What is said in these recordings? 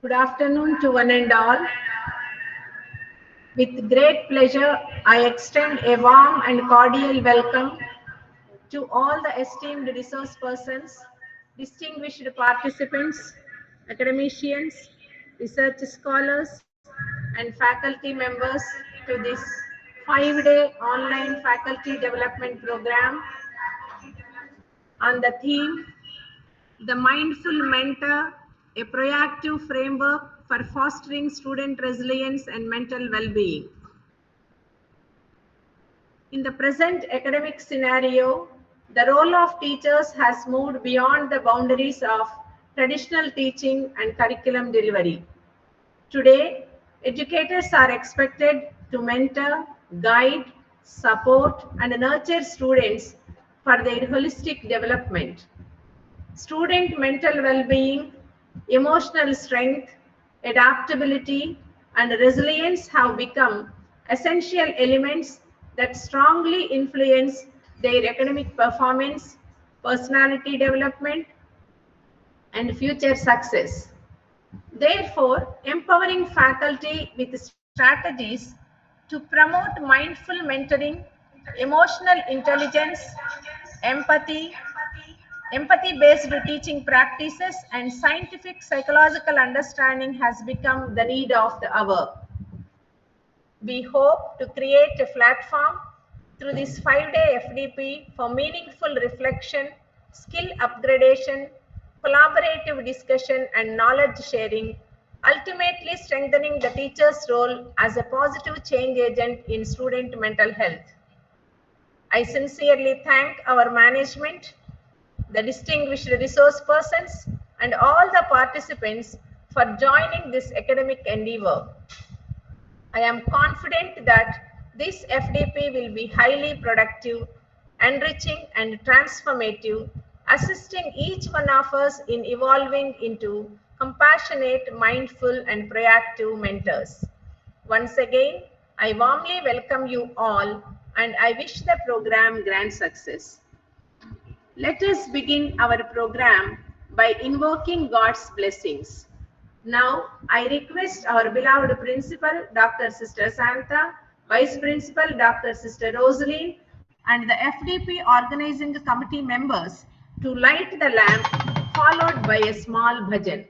Good afternoon to one and all. With great pleasure, I extend a warm and cordial welcome to all the esteemed resource persons, distinguished participants, academicians, research scholars, and faculty members to this 5-day online faculty development program on the theme, The Mindful Mentor, a proactive framework for fostering student resilience and mental well-being. In the present academic scenario, the role of teachers has moved beyond the boundaries of traditional teaching and curriculum delivery. Today, educators are expected to mentor, guide, support, and nurture students for their holistic development. Student mental well-being, emotional strength, adaptability, and resilience have become essential elements that strongly influence their academic performance, personality development, and future success. Therefore, empowering faculty with strategies to promote mindful mentoring, emotional intelligence, empathy-based teaching practices, and scientific psychological understanding has become the need of the hour. We hope to create a platform through this 5-day FDP for meaningful reflection, skill upgradation, collaborative discussion, and knowledge sharing, ultimately strengthening the teacher's role as a positive change agent in student mental health. I sincerely thank our management, the distinguished resource persons, and all the participants for joining this academic endeavor. I am confident that this FDP will be highly productive, enriching, and transformative, assisting each one of us in evolving into compassionate, mindful, and proactive mentors. Once again, I warmly welcome you all, and I wish the program grand success. Let us begin our program by invoking God's blessings. Now, I request our beloved Principal, Dr. Sister Santha, Vice Principal, Dr. Sister Rosaline, and the FDP Organizing Committee members to light the lamp, followed by a small bhajan.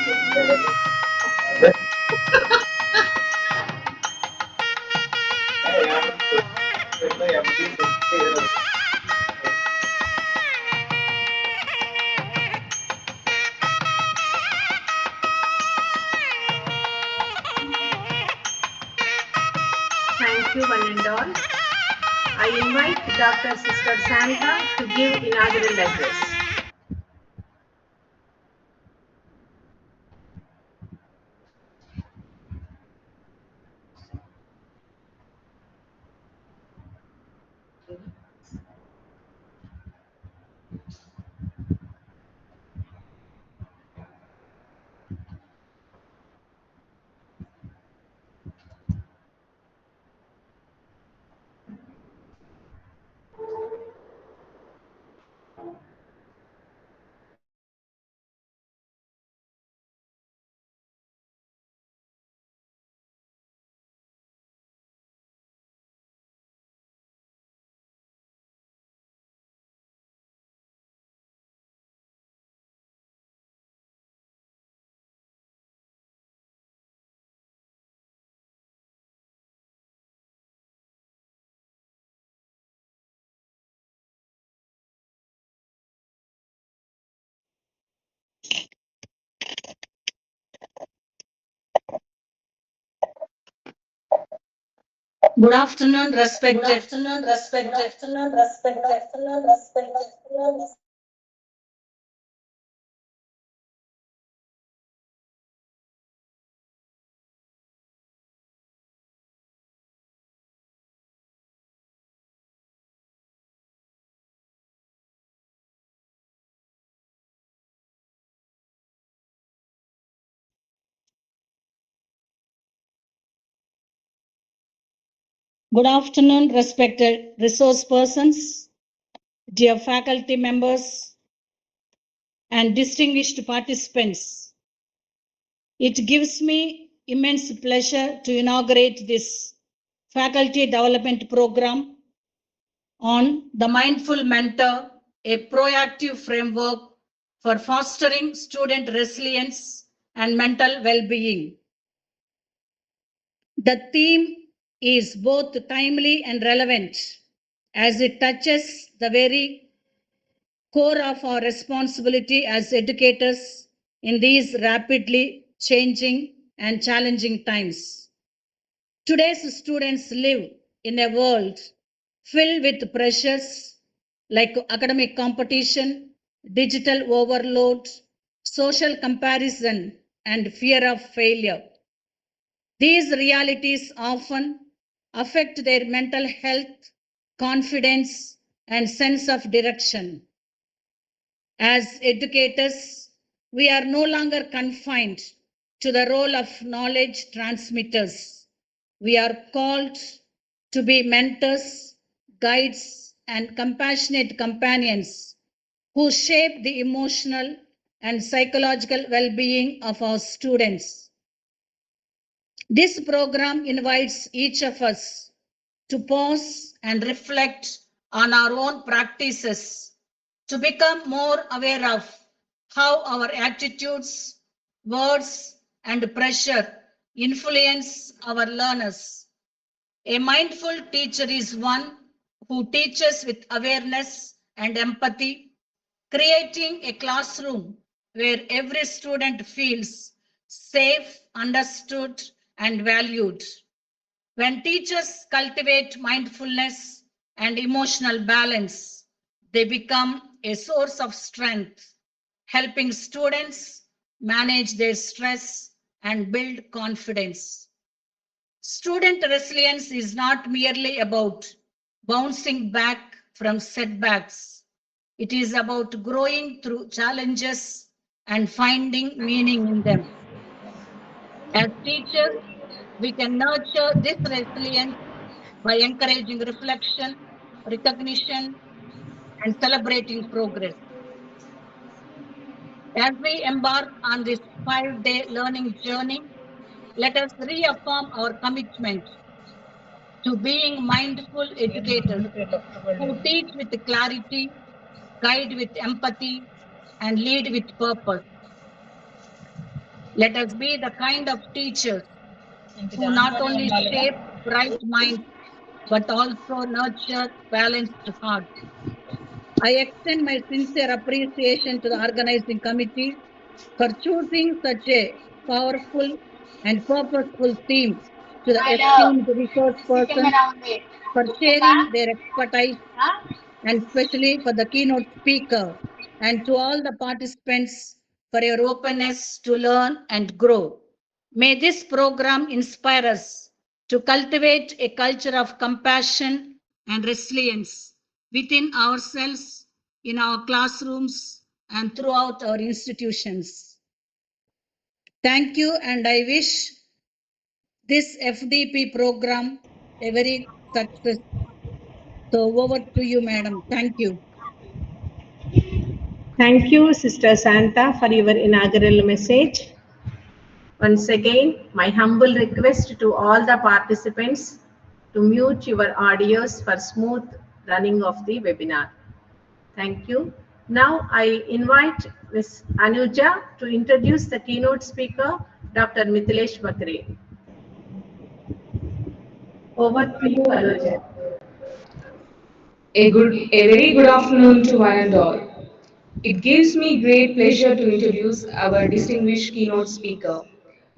Thank you, one and all. I invite Dr. Sister Santha to give inaugural address. Good afternoon, respected. Good afternoon, respected resource persons, dear faculty members, and distinguished participants. It gives me immense pleasure to inaugurate this faculty development program on the Mindful Mentor, a proactive framework for fostering student resilience and mental well-being. The theme is both timely and relevant as it touches the very core of our responsibility as educators in these rapidly changing and challenging times. Today's students live in a world filled with pressures like academic competition, digital overload, social comparison, and fear of failure. These realities often affect their mental health, confidence, and sense of direction. As educators, we are no longer confined to the role of knowledge transmitters. We are called to be mentors, guides, and compassionate companions who shape the emotional and psychological well-being of our students. This program invites each of us to pause and reflect on our own practices, to become more aware of how our attitudes, words, and pressure influence our learners. A mindful teacher is one who teaches with awareness and empathy, creating a classroom where every student feels safe, understood, and valued. When teachers cultivate mindfulness and emotional balance, they become a source of strength, helping students manage their stress and build confidence. Student resilience is not merely about bouncing back from setbacks. It is about growing through challenges and finding meaning in them. As teachers, we can nurture this resilience by encouraging reflection, recognition, and celebrating progress. As we embark on this 5-day learning journey, let us reaffirm our commitment to being mindful educators who teach with clarity, guide with empathy, and lead with purpose. Let us be the kind of teachers who not only shape bright minds but also nurture balanced hearts. I extend my sincere appreciation to the organizing committee for choosing such a powerful and purposeful theme, to the esteemed resource persons for sharing their expertise, and especially for the keynote speaker, and to all the participants for your openness to learn and grow. May this program inspire us to cultivate a culture of compassion and resilience within ourselves, in our classrooms, and throughout our institutions. Thank you, and I wish this FDP program a very success. So over to you, madam. Thank you. Thank you, Sister Santha, for your inaugural message. Once again, my humble request to all the participants to mute your audios for smooth running of the webinar. Thank you. Now I invite Ms. Anuja to introduce the keynote speaker, Dr. Mithilesh Bhakre. Over to you, Anuja. A very good afternoon to one and all. It gives me great pleasure to introduce our distinguished keynote speaker,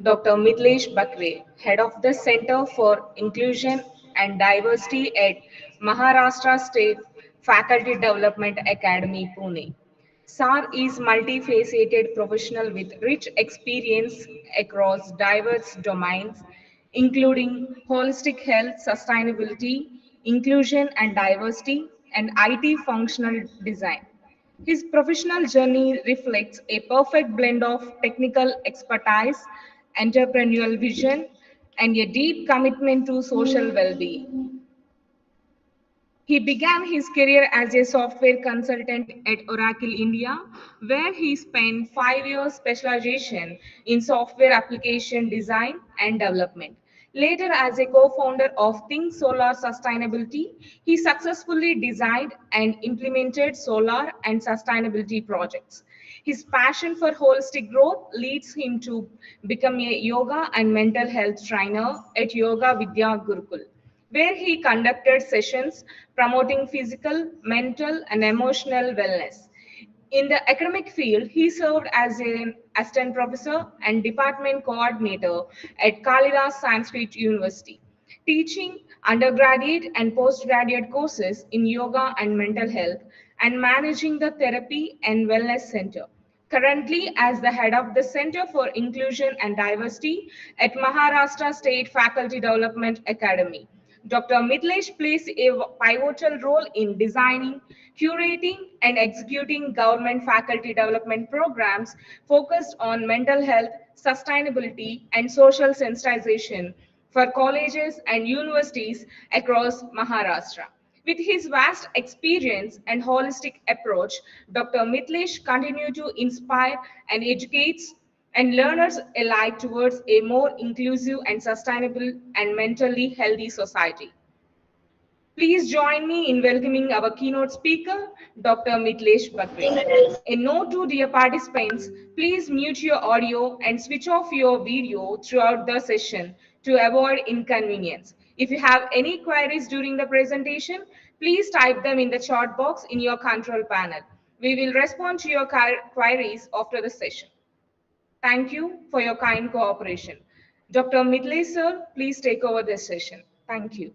Dr. Mithilesh Bhakre, head of the Center for Inclusion and Diversity at Maharashtra State Faculty Development Academy, Pune. SAR is multifaceted professional with rich experience across diverse domains, including holistic health, sustainability, inclusion and diversity, and IT functional design. His professional journey reflects a perfect blend of technical expertise, entrepreneurial vision, and a deep commitment to social well-being. He began his career as a software consultant at Oracle India, where he spent 5 years specialization in software application design and development. Later, as a co-founder of Think Solar Sustainability, he successfully designed and implemented solar and sustainability projects. His passion for holistic growth leads him to become a yoga and mental health trainer at Yoga Vidya Gurukul, where he conducted sessions promoting physical, mental, and emotional wellness. In the academic field, he served as an assistant professor and department coordinator at Kalidas Sanskrit University, teaching undergraduate and postgraduate courses in yoga and mental health, and managing the Therapy and Wellness Center. Currently, as the head of the Center for Inclusion and Diversity at Maharashtra State Faculty Development Academy, Dr. Mithilesh plays a pivotal role in designing, curating, and executing government faculty development programs focused on mental health, sustainability, and social sensitization for colleges and universities across Maharashtra. With his vast experience and holistic approach, Dr. Mithilesh continues to inspire and educate and learners alike towards a more inclusive and sustainable and mentally healthy society. Please join me in welcoming our keynote speaker, Dr. Mithilesh Bhakre. A note to dear participants, please mute your audio and switch off your video throughout the session to avoid inconvenience. If you have any queries during the presentation, please type them in the chat box in your control panel. We will respond to your queries after the session. Thank you for your kind cooperation. Dr. Mithilesh sir, please take over this session. Thank you.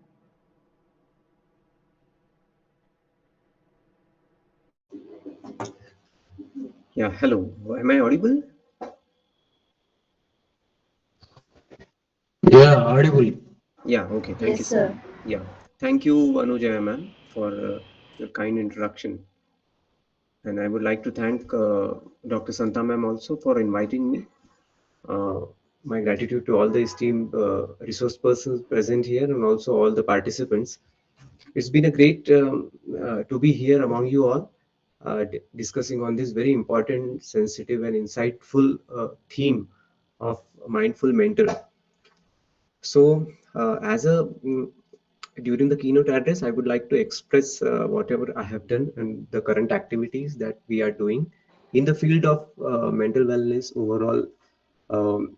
Yeah, hello. Am I audible? Yeah, audible. Yeah, okay. Thank you, sir. Yeah, thank you, Anuja ma'am, for your kind introduction. And I would like to thank Dr. Santha ma'am also for inviting me. My gratitude to all the esteemed resource persons present here and also all the participants. It's been a great to be here among you all, discussing on this very important, sensitive, and insightful theme of mindful mentoring. So, during the keynote address, I would like to express whatever I have done and the current activities that we are doing in the field of mental wellness overall, um,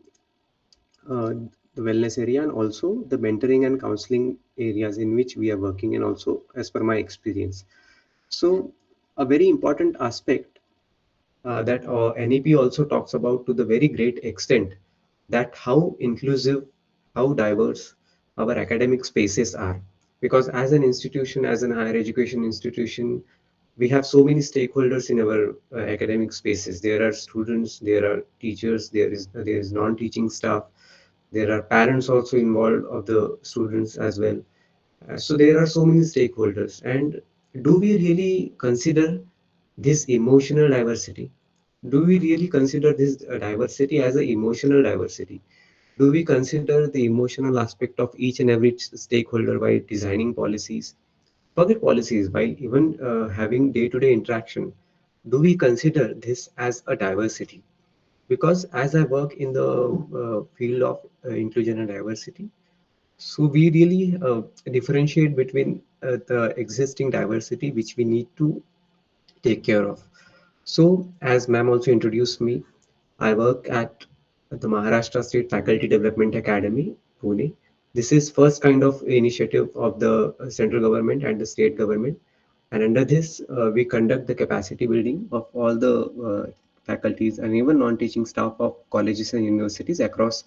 the wellness area, and also the mentoring and counseling areas in which we are working, and also as per my experience. So a very important aspect that NEP also talks about to the very great extent, that how inclusive, how diverse our academic spaces are. Because as an institution, as an higher education institution, we have so many stakeholders in our academic spaces. There are students, there are teachers, there is non-teaching staff, there are parents also involved of the students as well. So there are so many stakeholders. And do we really consider this emotional diversity? Do we really consider this diversity as an emotional diversity? Do we consider the emotional aspect of each and every stakeholder while designing policies? Forget policies, while even having day-to-day interaction, do we consider this as a diversity? Because as I work in the field of inclusion and diversity, so we really differentiate between the existing diversity which we need to take care of. So, as ma'am also introduced me, I work at the Maharashtra State Faculty Development Academy, Pune. This is first kind of initiative of the central government and the state government. And under this, we conduct the capacity building of all the faculties and even non-teaching staff of colleges and universities across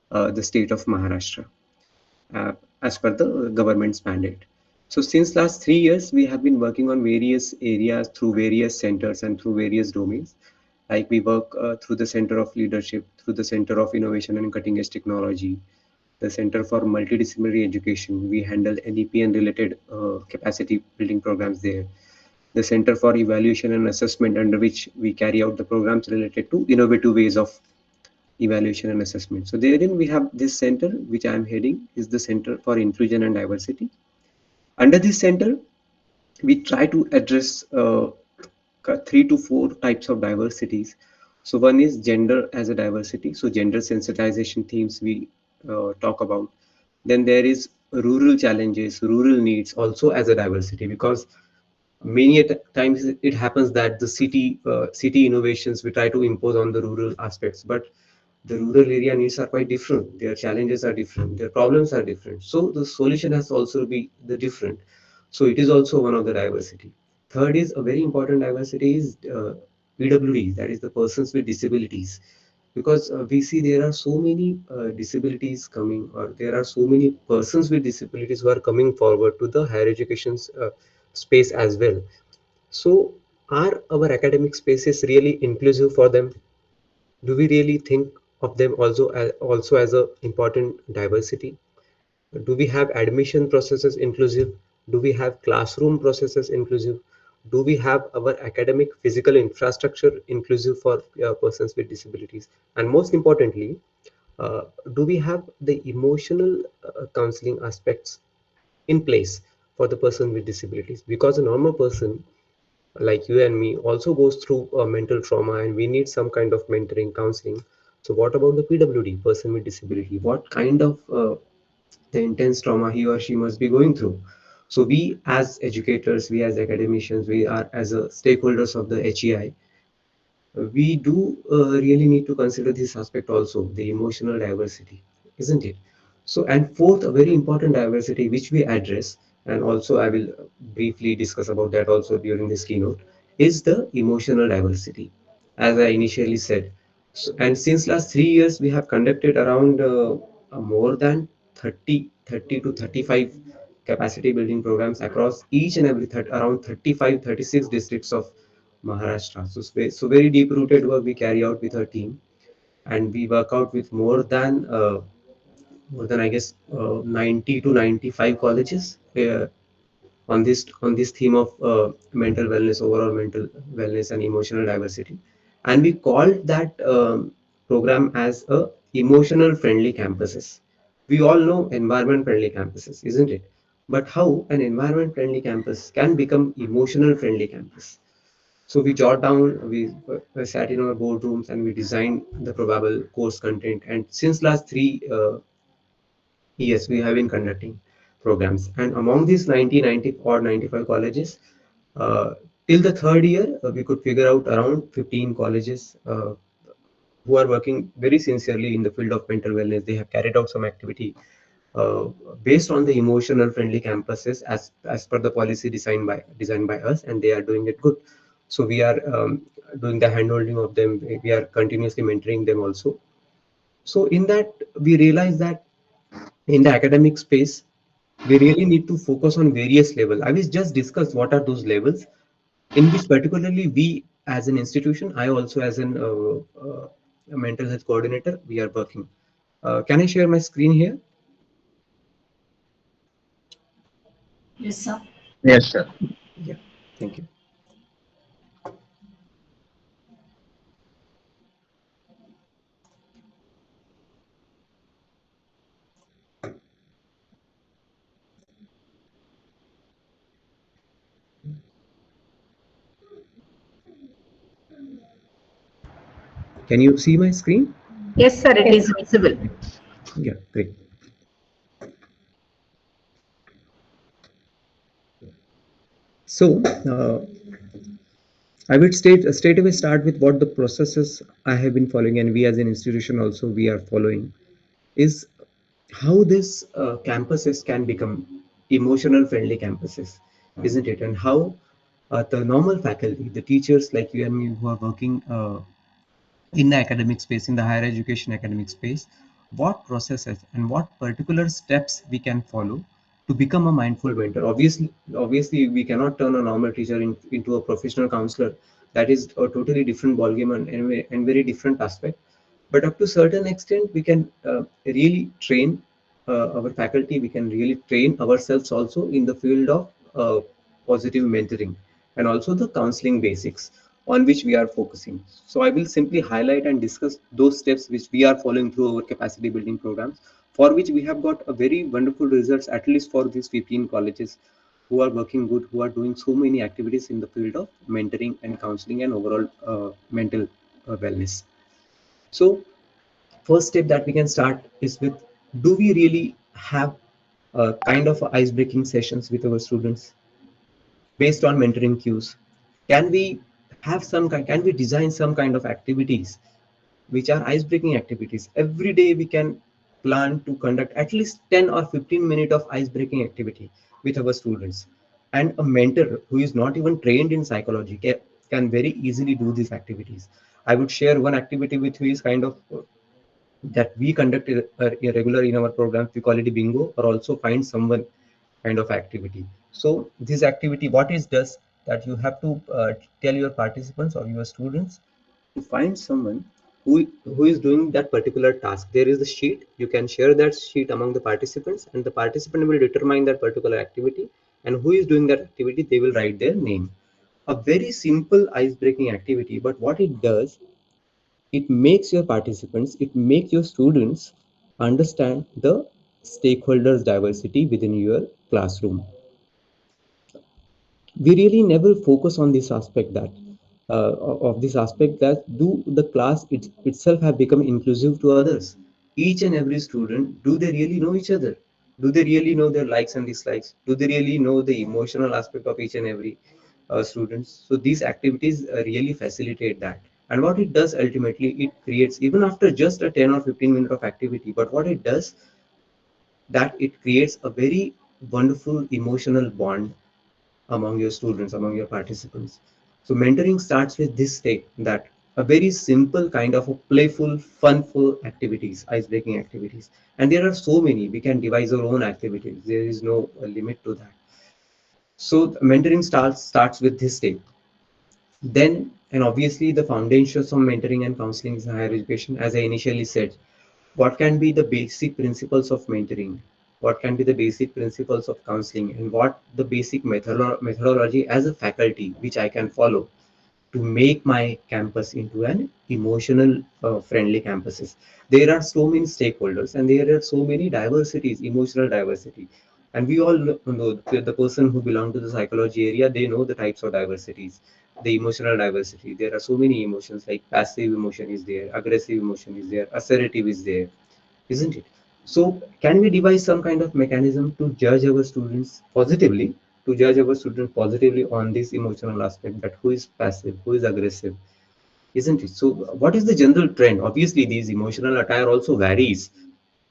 the state of Maharashtra uh, as per the government's mandate. So since last 3 years, we have been working on various areas through various centers and through various domains. Like we work through the Center of Leadership, through the Center of Innovation and Cutting Edge Technology, the Center for Multidisciplinary Education. We handle NEP and related capacity building programs there. The Center for Evaluation and Assessment, under which we carry out the programs related to innovative ways of evaluation and assessment. So therein we have this center which I am heading, is the Center for Inclusion and Diversity. Under this center, we try to address 3 to 4 types of diversities. So one is gender as a diversity. So gender sensitization themes we talk about. Then there is rural challenges, rural needs also as a diversity, because many times it happens that the city innovations we try to impose on the rural aspects, but the rural area needs are quite different, their challenges are different, their problems are different, so the solution has to also be the different. So it is also one of the diversity. Third is a very important diversity is PWD, that is the persons with disabilities, because we see there are so many disabilities coming, or there are so many persons with disabilities who are coming forward to the higher education space as well. So are our academic spaces really inclusive for them? Do we really think of them also as a important diversity? Do we have admission processes inclusive? Do we have classroom processes inclusive? Do we have our academic physical infrastructure inclusive for persons with disabilities? And most importantly, uh, do we have the emotional counseling aspects in place for the person with disabilities? Because a normal person like you and me also goes through a mental trauma, and we need some kind of mentoring counseling. So what about the PWD, person with disability? What kind of the intense trauma he or she must be going through? So we as educators, we as academicians, we are as a stakeholders of the HEI, we do really need to consider this aspect also, the emotional diversity, isn't it? So, and fourth, a very important diversity which we address, and also I will briefly discuss about that also during this keynote, is the emotional diversity, as I initially said. So, and since last 3 years, we have conducted around more than 30 to 35 capacity building programs across each and every around 35, 36 districts of Maharashtra. So very deep rooted work we carry out with our team, and we work out with more than I guess 90 to 95 colleges on this theme of mental wellness, overall mental wellness and emotional diversity. And we called that program as a emotional friendly campuses. We all know environment friendly campuses, isn't it? But how an environment friendly campus can become emotional friendly campus? So we jot down, we sat in our boardrooms and we designed the probable course content. And since last 3 years, we have been conducting programs. And among these 90 or 95 colleges, till the third year, we could figure out around 15 colleges who are working very sincerely in the field of mental wellness. They have carried out some activity uh, based on the emotional friendly campuses as per the policy designed by us, and they are doing it good. So we are doing the handholding of them. We are continuously mentoring them also. So in that, we realize that in the academic space, we really need to focus on various levels. I will just discuss what are those levels in which particularly we as an institution, I also as a mental health coordinator, we are working. Can I share my screen here? Yes, sir. Yes, sir. Yeah, thank you. Can you see my screen? Yes, sir, it is visible. Yeah, great. So I would straight away start with what the processes I have been following, and we as an institution also we are following, is how this campuses can become emotional friendly campuses, isn't it? And how the normal faculty, the teachers like you and me who are working in the academic space, in the higher education academic space, what processes and what particular steps we can follow to become a mindful mentor. Obviously, we cannot turn a normal teacher into a professional counselor. That is a totally different ballgame and very different aspect. But up to certain extent, we can really train our faculty. We can really train ourselves also in the field of positive mentoring and also the counseling basics on which we are focusing. So I will simply highlight and discuss those steps which we are following through our capacity building programs, for which we have got a very wonderful results, at least for these 15 colleges who are working good, who are doing so many activities in the field of mentoring and counseling and overall mental wellness. So first step that we can start is with, do we really have a kind of ice breaking sessions with our students based on mentoring cues? Can we can we design some kind of activities which are ice breaking activities? Every day we can plan to conduct at least 10 or 15 minutes of ice breaking activity with our students. And a mentor who is not even trained in psychology can very easily do these activities. I would share one activity with you is kind of that we conduct irregular in our programs. We call it bingo, or also find someone kind of activity. So this activity, what it does, that you have to tell your participants or your students to find someone who is doing that particular task. There is a sheet, you can share that sheet among the participants, and the participant will determine that particular activity, and who is doing that activity, they will write their name. A very simple ice breaking activity, but what it does, it makes your participants, it makes your students understand the stakeholders diversity within your classroom. We really never focus on this aspect, that of this aspect, that do the class itself have become inclusive to others? Each and every student, do they really know each other? Do they really know their likes and dislikes? Do they really know the emotional aspect of each and every students? So these activities really facilitate that. And what it does ultimately, it creates, even after just a 10 or 15 minute of activity, but what it does, that it creates a very wonderful emotional bond among your students, among your participants. So mentoring starts with this step, that a very simple kind of a playful, funful activities, ice-breaking activities. And there are so many, we can devise our own activities. There is no limit to that. So mentoring starts with this step. Then, and obviously the foundations of mentoring and counseling in higher education, as I initially said, what can be the basic principles of mentoring, what can be the basic principles of counseling, and what the basic methodology as a faculty which I can follow to make my campus into an emotional friendly campuses. There are so many stakeholders and there are so many diversities, emotional diversity. And we all know the person who belong to the psychology area, they know the types of diversities, the emotional diversity. There are so many emotions, like passive emotion is there, aggressive emotion is there, assertive is there, isn't it? So can we devise some kind of mechanism to judge our students positively, on this emotional aspect, that who is passive, who is aggressive? isn't it? So what is the general trend? Obviously, these emotional attire also varies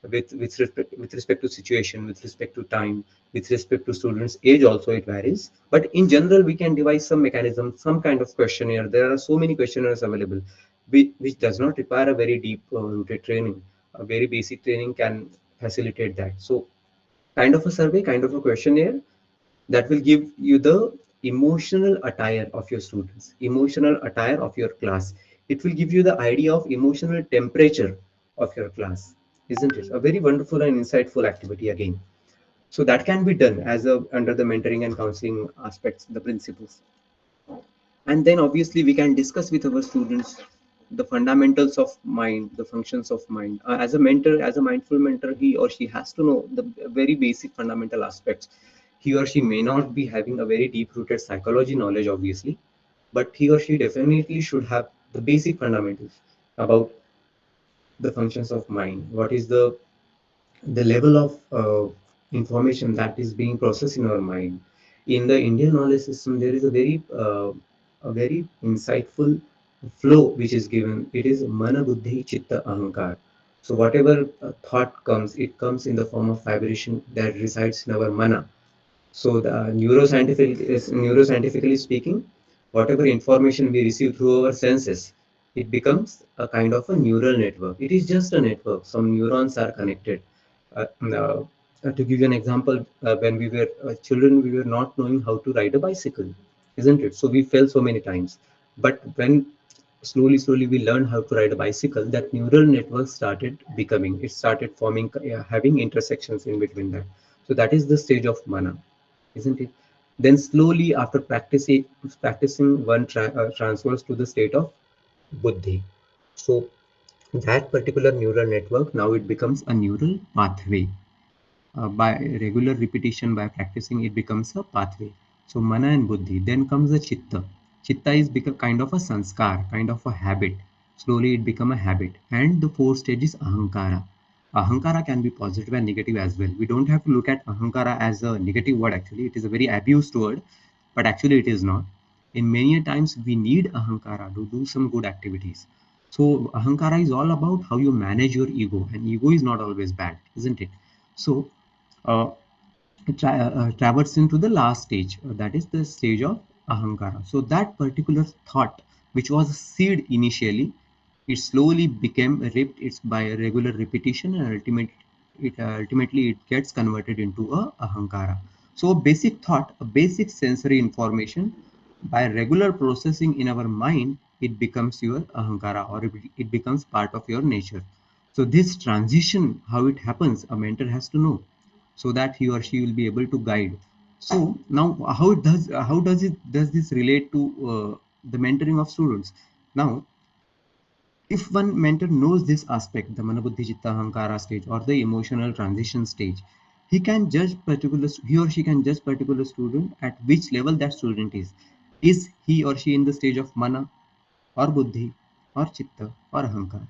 with respect to situation, with respect to time, with respect to students' age also it varies. But in general, we can devise some mechanism, some kind of questionnaire. There are so many questionnaires available, which does not require a very deep rooted training. A very basic training can facilitate that. So kind of a survey, kind of a questionnaire that will give you the emotional attire of your students, emotional attire of your class. It will give you the idea of emotional temperature of your class, isn't it? A very wonderful and insightful activity again. So that can be done as a under the mentoring and counseling aspects, the principles. And then obviously we can discuss with our students the fundamentals of mind, the functions of mind. As a mentor, as a mindful mentor, he or she has to know the very basic fundamental aspects. He or she may not be having a very deep rooted psychology knowledge, obviously, but he or she definitely should have the basic fundamentals about the functions of mind. What is the level of information that is being processed in our mind. In the Indian knowledge system, there is a very insightful flow which is given. It is mana buddhi chitta ahankar. So whatever thought comes, it comes in the form of vibration that resides in our mana. So the neuroscientifically speaking, whatever information we receive through our senses, it becomes a kind of a neural network. It is just a network. Some neurons are connected. To give you an example, when we were children, we were not knowing how to ride a bicycle, isn't it? So we fell so many times. But when slowly we learned how to ride a bicycle, that neural network started becoming, it started forming, having intersections in between that. So that is the stage of mana, isn't it? Then slowly after practicing one transfers to the state of buddhi. So that particular neural network, now it becomes a neural pathway. By regular repetition, by practicing, it becomes a pathway. So mana and buddhi. Then comes the chitta. Chitta is become kind of a sanskar, kind of a habit. Slowly it become a habit. And the fourth stage is ahankara. Ahankara can be positive and negative as well. We don't have to look at ahankara as a negative word. Actually, it is a very abused word, but actually it is not. In many times we need ahankara to do some good activities. So ahankara is all about how you manage your ego, and ego is not always bad, isn't it? So uh, traverse into the last stage, that is the stage of ahankara. So that particular thought, which was a seed initially, it slowly became ripped. It's by regular repetition, and ultimately it gets converted into a ahankara. So a basic thought, a basic sensory information, by regular processing in our mind, it becomes your ahankara, or it becomes part of your nature. So this transition, how it happens, a mentor has to know, so that he or she will be able to guide. So now how does this relate to the mentoring of students? Now, if one mentor knows this aspect, the manabuddhi chitta ahankara stage, or the emotional transition stage, he or she can judge particular student at which level that student is. Is he or she in the stage of mana, or buddhi, or chitta, or ahankar?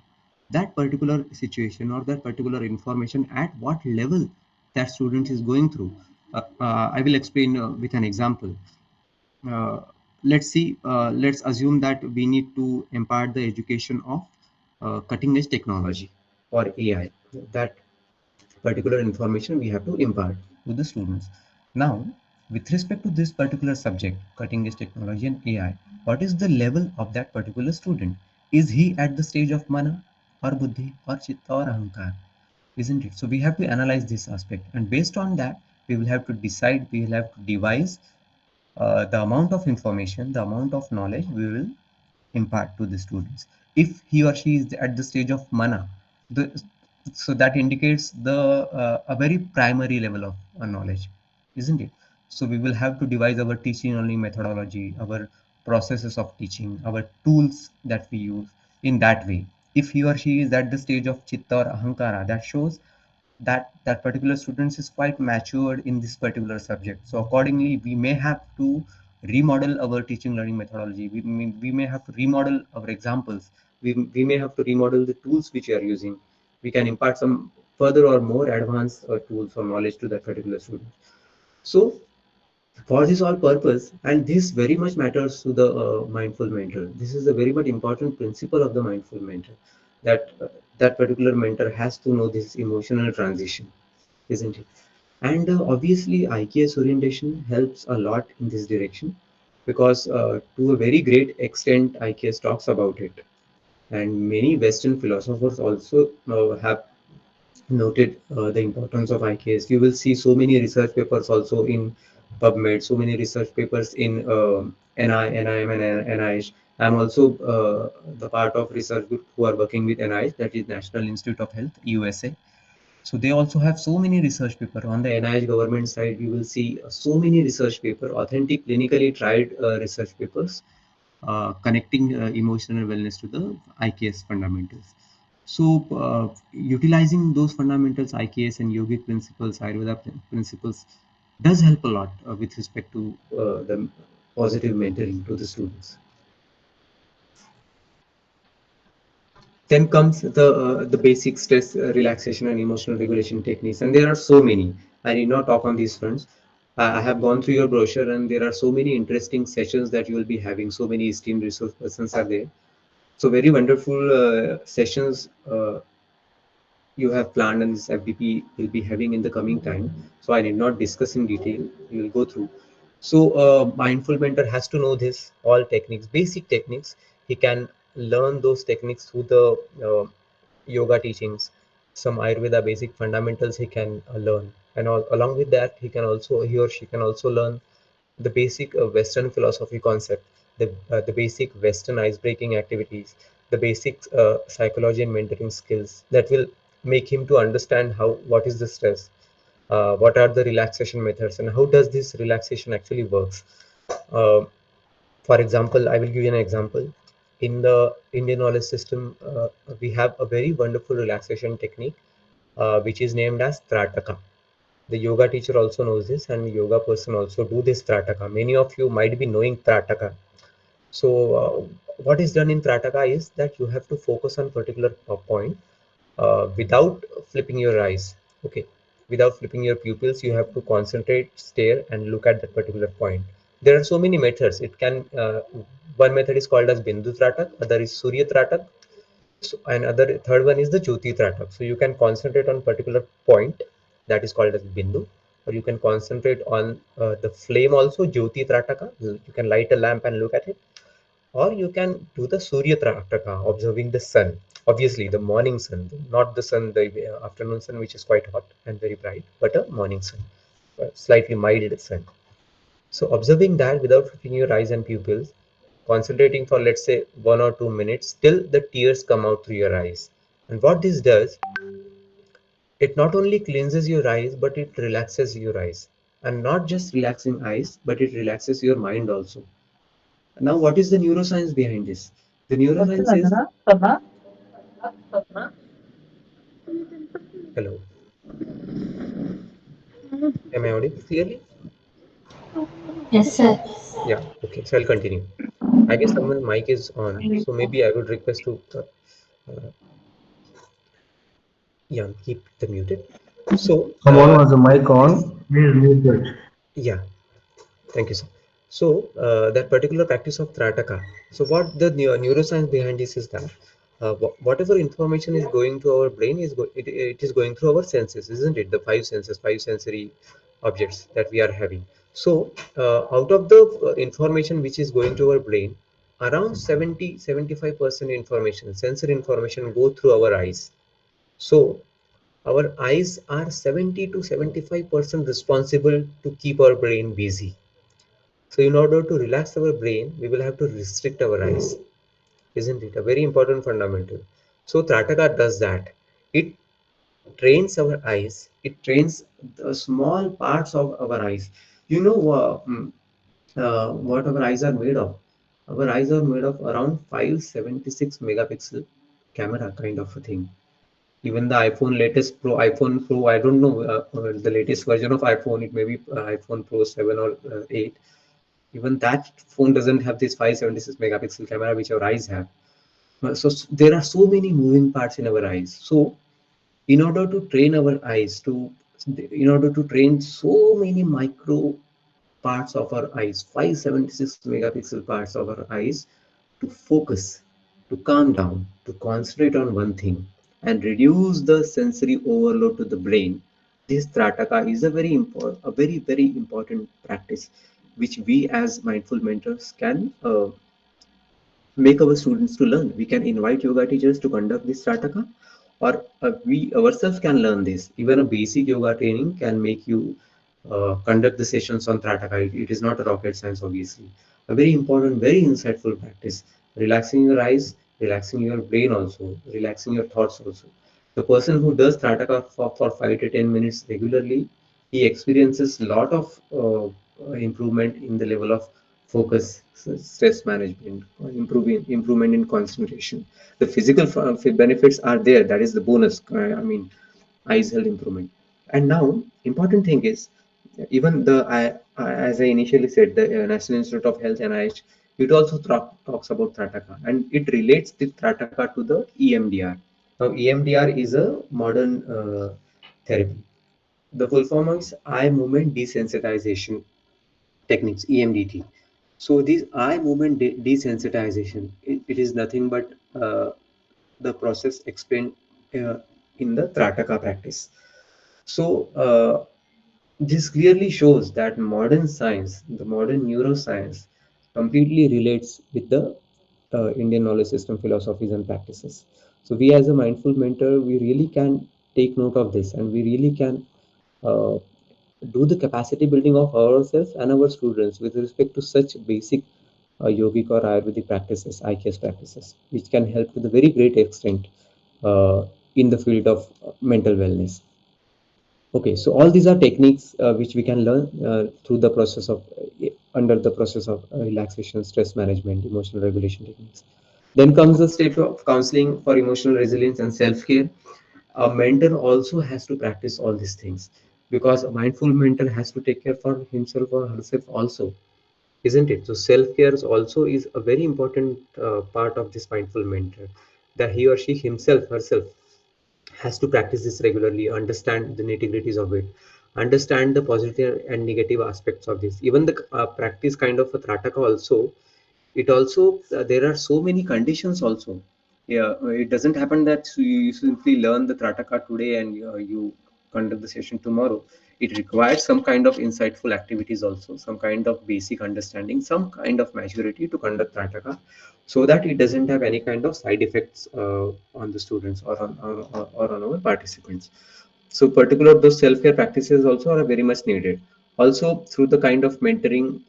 That particular situation or that particular information, at what level that student is going through. I will explain with an example. uh, let's assume that we need to impart the education of cutting edge technology or AI. That particular information we have to impart to the students. Now, with respect to this particular subject, cutting edge technology and AI, what is the level of that particular student? Is he at the stage of mana, or buddhi, or chitta, or ahankar? Isn't it? So we have to analyze this aspect, and based on that, we will have to decide, we will have to devise the amount of information, the amount of knowledge we will impart to the students. If he or she is at the stage of mana, so that indicates a very primary level of knowledge, isn't it? So we will have to devise our teaching learning methodology, our processes of teaching, our tools that we use in that way. If he or she is at the stage of chitta or ahankara, that shows that that particular students is quite matured in this particular subject. So accordingly, we may have to remodel our teaching learning methodology. We may have to remodel our examples. We may have to remodel the tools which we are using. We can impart some further or more advanced tools or knowledge to that particular student. So For this all purpose, and this very much matters to the mindful mentor. This is a very much important principle of the mindful mentor, that that particular mentor has to know this emotional transition, isn't it? And obviously, IKS orientation helps a lot in this direction, because to a very great extent, IKS talks about it. And many Western philosophers also have noted the importance of IKS. You will see so many research papers also in PubMed, so many research papers in NIM and NIH. I'm also the part of research group who are working with NIH, that is National Institute of Health, USA. So they also have so many research paper. On the NIH government side, you will see so many research paper, authentic clinically tried research papers, connecting emotional wellness to the IKS fundamentals. So utilizing those fundamentals, IKS and yogic principles, Ayurveda principles, does help a lot with respect to the positive mentoring to the students. Then comes the basic stress relaxation and emotional regulation techniques, and there are so many. I need not talk on these fronts. I have gone through your brochure, and there are so many interesting sessions that you will be having. So many esteemed resource persons are there. So very wonderful sessions you have planned, and this FDP will be having in the coming time. So I need not discuss in detail. We will go through. So mindful mentor has to know this all techniques, basic techniques. He can learn those techniques through the yoga teachings, some Ayurveda basic fundamentals he can learn, and along with that, he or she can also learn the basic Western philosophy concept, the basic Western ice-breaking activities, the basic psychology and mentoring skills that will make him to understand what is the stress, what are the relaxation methods, and how does this relaxation actually works. Uh, for example, I will give you an example. In the Indian knowledge system, we have a very wonderful relaxation technique, which is named as Trataka. The yoga teacher also knows this, and yoga person also do this Trataka. Many of you might be knowing Trataka. So what is done in Trataka is that you have to focus on particular point without flipping your eyes. Okay, without flipping your pupils, you have to concentrate, stare, and look at that particular point. There are so many methods. It can one method is called as Bindu Tratak, other is Surya Tratak, and third one is the Jyoti Tratak. So you can concentrate on particular point, that is called as Bindu, or you can concentrate on the flame also, Jyoti Trataka. You can light a lamp and look at it, or you can do the Surya Trataka, observing the sun. Obviously, the morning sun, not the sun, the afternoon sun, which is quite hot and very bright, but a morning sun, slightly mild sun. So observing that without flipping your eyes and pupils, concentrating for let's say 1 or 2 minutes, till the tears come out through your eyes. And what this does, it not only cleanses your eyes, but it relaxes your eyes. And not just relaxing eyes, but it relaxes your mind also. Now, what is the neuroscience behind this? The neuroscience is... Hello. Am I audible clearly? Yes, sir. Yeah, okay, so I'll continue. I guess someone's mic is on, so maybe I would request to yeah, keep the muted. So Someone was the mic on. Please mute it. yeah, thank you, sir. So that particular practice of Trataka. So what the neuroscience behind this is that whatever information is going to our brain it is going through our senses, isn't it? The five senses, five sensory objects that we are having. So out of the information which is going to our brain, around 75% information, sensory information, go through our eyes. So our eyes are 70 to 75% responsible to keep our brain busy. So in order to relax our brain, we will have to restrict our eyes. Isn't it? A very important fundamental. So Trataka does that. It trains our eyes. It trains the small parts of our eyes. You know what our eyes are made of? Our eyes are made of around 576 megapixel camera kind of a thing. Even the iPhone Pro, I don't know the latest version of iPhone, it may be iPhone Pro 7 or 8. Even that phone doesn't have this 576 megapixel camera which our eyes have. So there are so many moving parts in our eyes. So in order to train our eyes in order to train so many micro parts of our eyes, 576 megapixel parts of our eyes, to focus, to calm down, to concentrate on one thing and reduce the sensory overload to the brain. This Trataka is a very important practice which we as mindful mentors can make our students to learn. We can invite yoga teachers to conduct this Trataka, or we ourselves can learn this. Even a basic yoga training can make you conduct the sessions on Trataka. It is not a rocket science, obviously. A very important, very insightful practice. Relaxing your eyes, relaxing your brain also, relaxing your thoughts also. The person who does Trataka for 5 to 10 minutes regularly, he experiences a lot of improvement in the level of focus, stress management, improvement in concentration. The physical benefits are there. That is the bonus. I mean, eyes health improvement. And now, important thing is, even as I initially said, the National Institute of Health (NIH), it also talks about Trataka, and it relates the Trataka to the EMDR. Now, EMDR is a modern therapy. The full form is eye movement desensitization techniques, EMDT. So this eye movement desensitization, it is nothing but the process explained uh, in the Trataka practice. So this clearly shows that modern science, the modern neuroscience, completely relates with the Indian knowledge system philosophies and practices. So we as a mindful mentor, we really can take note of this, and we really can uh, do the capacity building of ourselves and our students with respect to such basic yogic or Ayurvedic practices, IKS practices, which can help to the very great extent in the field of mental wellness. Okay, so all these are techniques which we can learn through the process of under the process of relaxation, stress management, emotional regulation techniques. Then comes the step of counseling for emotional resilience and self-care. A mentor also has to practice all these things, because a mindful mentor has to take care for himself or herself also, isn't it? So self-care also is a very important part of this mindful mentor, that he or she himself herself has to practice this regularly, understand the nitty-gritties of it, understand the positive and negative aspects of this. Even the practice kind of a Trataka also, it also there are so many conditions also. Yeah, it doesn't happen that you simply learn the Trataka today and you conduct the session tomorrow. It requires some kind of insightful activities also, some kind of basic understanding, some kind of maturity to conduct Trataka, so that it doesn't have any kind of side effects on the students or on our participants. So particular those self-care practices also are very much needed. Also, through the kind of mentoring,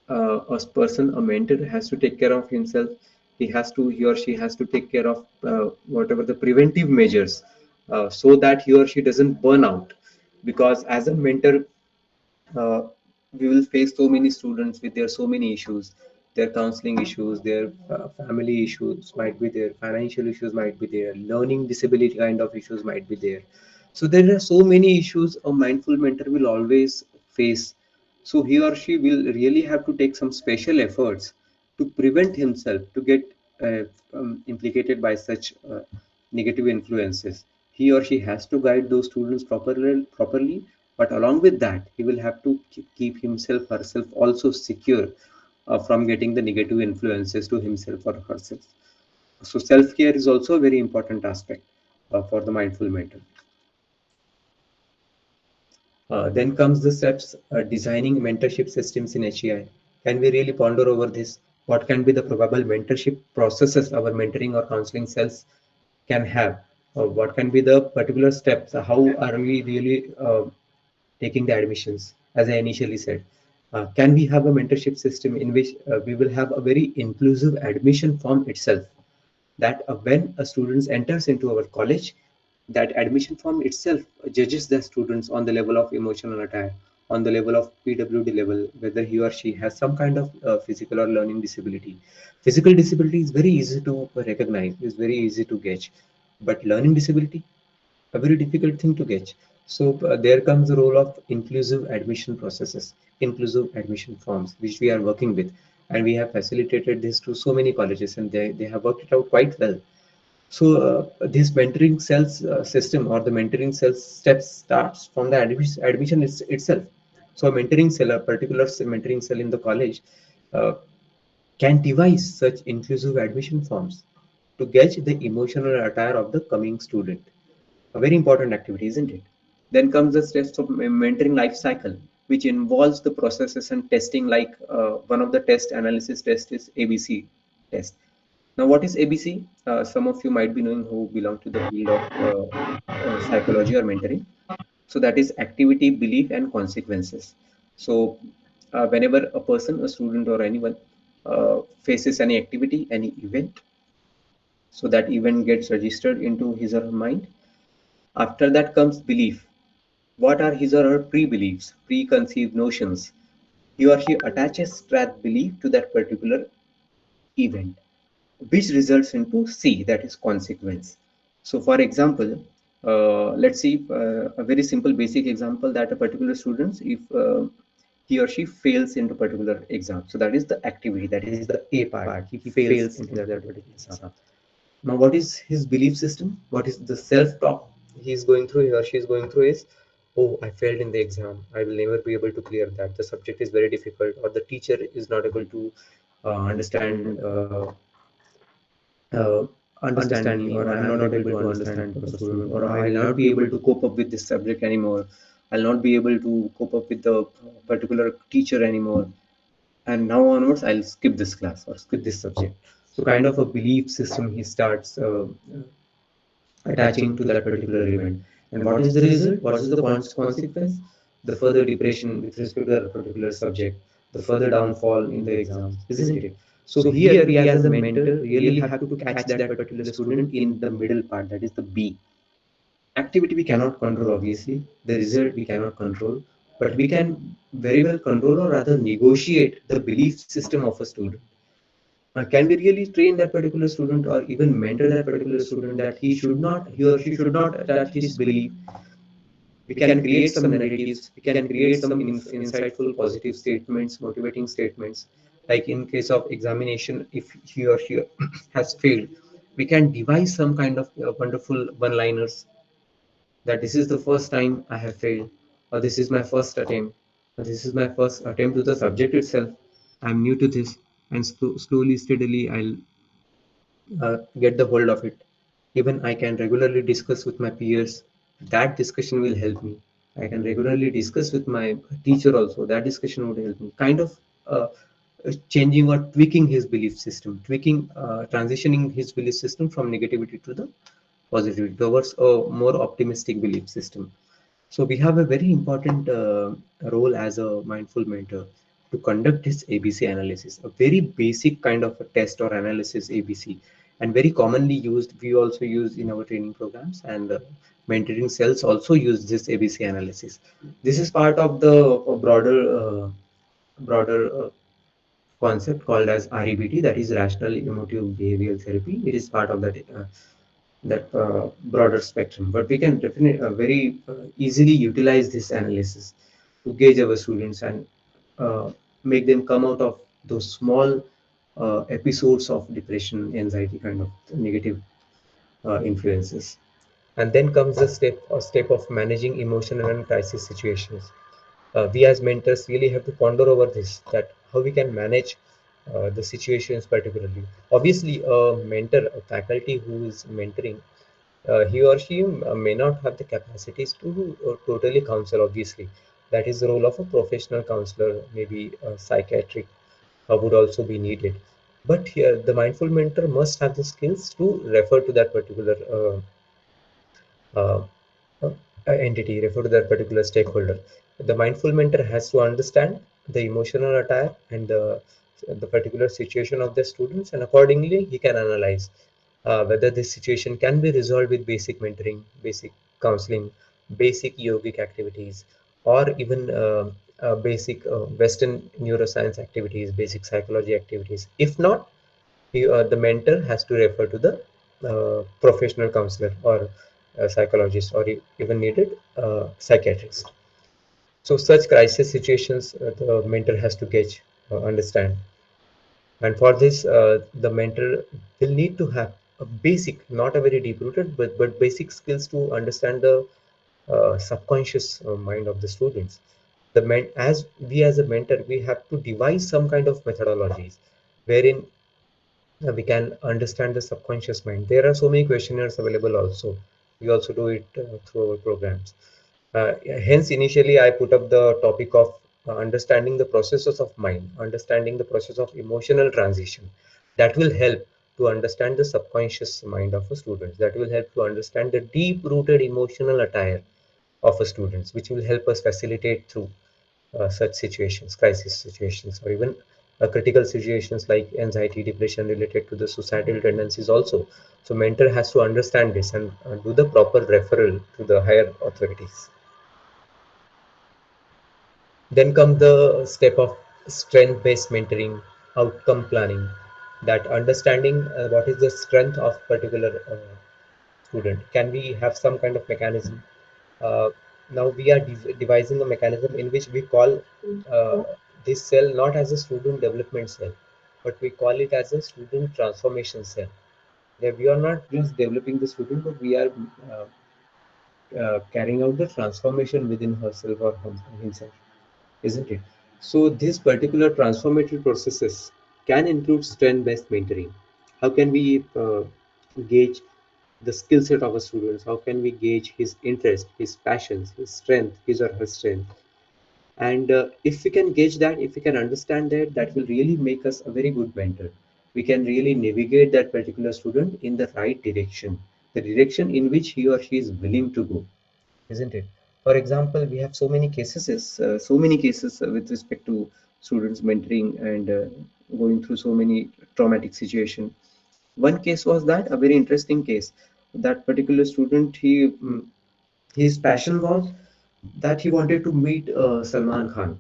a person, a mentor has to take care of himself. He or she has to take care of whatever the preventive measures, so that he or she doesn't burn out. Because as a mentor, uh, we will face so many students with their so many issues, their counseling issues, their family issues might be there, financial issues might be there, learning disability kind of issues might be there. So there are so many issues a mindful mentor will always face. So he or she will really have to take some special efforts to prevent himself to get implicated by such negative influences. He or she has to guide those students properly, but along with that, he will have to keep himself, herself also secure from getting the negative influences to himself or herself. So self-care is also a very important aspect for the mindful mentor. Then comes the steps designing mentorship systems in HEI. Can we really ponder over this? What can be the probable mentorship processes our mentoring or counseling cells can have? What can be the particular steps? How are we really taking the admissions, as I initially said? Can we have a mentorship system in which we will have a very inclusive admission form itself? That when a student enters into our college, that admission form itself judges the students on the level of emotional attire, on the level of PWD level, whether he or she has some kind of physical or learning disability. Physical disability is very easy to recognize, is very easy to gauge, but learning disability, a very difficult thing to gauge. So there comes the role of inclusive admission processes, inclusive admission forms, which we are working with. And we have facilitated this to so many colleges, and they have worked it out quite well. So this mentoring cells system, or the mentoring cells steps, starts from the admission itself. So a mentoring cell, a particular mentoring cell in the college, uh, can devise such inclusive admission forms to gauge the emotional attire of the coming student. A very important activity, isn't it? Then comes the steps of mentoring life cycle, which involves the processes and testing. Like one of the test analysis test is ABC test. Now, what is ABC? Some of you might be knowing who belong to the field of psychology or mentoring. So that is activity, belief, and consequences. So whenever a person, a student, or anyone faces any activity, any event, so that event gets registered into his or her mind. After that comes belief. What are his or her pre-beliefs, preconceived notions? He or she attaches that belief to that particular event, which results into C, that is consequence. So for example, let's see a very simple basic example, that a particular student, if he or she fails into particular exam, so that is the activity, that is the A part, he fails into that particular exam. Now, what is his belief system? What is the self-talk he is going through, he or she is going through is, oh, I failed in the exam. I will never be able to clear that. The subject is very difficult, or the teacher is not able to uh, understand me, or I'm not able to understand the student, or I'll not be able to cope up with this subject anymore. I'll not be able to cope up with the particular teacher anymore. And now onwards, I'll skip this class or skip this subject. So kind of a belief system he starts attaching to that particular event. And what is the result? What is the consequence? The further depression with respect to that particular subject, the further downfall in the exams, isn't it? So here we as a mentor really have to catch that particular student in the middle part, that is the B. Activity we cannot control, obviously. The result we cannot control, but we can very well control, or rather negotiate, the belief system of a student. Can we really train that particular student, or even mentor that particular student, that he or she should not attach his belief? We can create some narratives, we can create some insightful positive statements, motivating statements. Like in case of examination, if he or she has failed, we can devise some kind of wonderful one liners, that this is the first time I have failed, or this is my first attempt, or this is my first attempt to the subject itself. I'm new to this, and slowly, steadily, I'll get the hold of it. Even I can regularly discuss with my peers. That discussion will help me. I can regularly discuss with my teacher also. That discussion would help me. Kind of changing or tweaking his belief system, transitioning his belief system from negativity to the positivity towards a more optimistic belief system. So we have a very important role as a mindful mentor to conduct this ABC analysis, a very basic kind of a test or analysis ABC, and very commonly used. We also use in our training programs, and mentoring cells also use this ABC analysis. This is part of the broader concept called as REBT, that is Rational Emotive Behavioral Therapy. It is part of that broader spectrum, but we can definitely very easily utilize this analysis to gauge our students and make them come out of those small episodes of depression, anxiety, kind of negative influences. And then comes the step of managing emotional and crisis situations. We as mentors really have to ponder over this, that how we can manage the situations particularly. Obviously, a mentor, a faculty who is mentoring, he or she may not have the capacities to totally counsel. Obviously, that is the role of a professional counselor, maybe psychiatric would also be needed. But here, the mindful mentor must have the skills to refer to that particular uh, uh, entity, refer to that particular stakeholder. The mindful mentor has to understand the emotional attire and the particular situation of the students, and accordingly, he can analyze whether this situation can be resolved with basic mentoring, basic counseling, basic yogic activities, or even basic Western neuroscience activities, basic psychology activities. If not, the mentor has to refer to the professional counselor or psychologist, or even needed psychiatrist. So such crisis situations, the mentor has to gauge, understand. And for this, the mentor will need to have a basic, not a very deep rooted, but basic skills to understand the subconscious mind of the students. as we as a mentor, we have to devise some kind of methodologies wherein we can understand the subconscious mind. There are so many questionnaires available also. We also do it through our programs. Hence, initially, I put up the topic of understanding the processes of mind, understanding the process of emotional transition. That will help to understand the subconscious mind of a student. That will help to understand the deep-rooted emotional attire of a student, which will help us facilitate through such situations, crisis situations, or even critical situations like anxiety, depression related to the suicidal tendencies also. So mentor has to understand this and do the proper referral to the higher authorities. Then come the step of strength-based mentoring, outcome planning, that understanding what is the strength of particular student. Can we have some kind of mechanism? Uh, Now we are devising a mechanism in which we call uh, this cell not as a student development cell, but we call it as a student transformation cell. Yeah, we are not just developing the student, but we are carrying out the transformation within herself or himself, isn't it? So these particular transformative processes can include strength-based mentoring. How can we gauge the skill set of a student? How can we gauge his interest, his passions, his strength, his or her strength? And if we can gauge that, if we can understand that, that will really make us a very good mentor. We can really navigate that particular student in the right direction, the direction in which he or she is willing to go, isn't it? For example, we have so many cases with respect to students mentoring and going through so many traumatic situation. One case was that a very interesting case. That particular student, his passion was that he wanted to meet Salman Khan.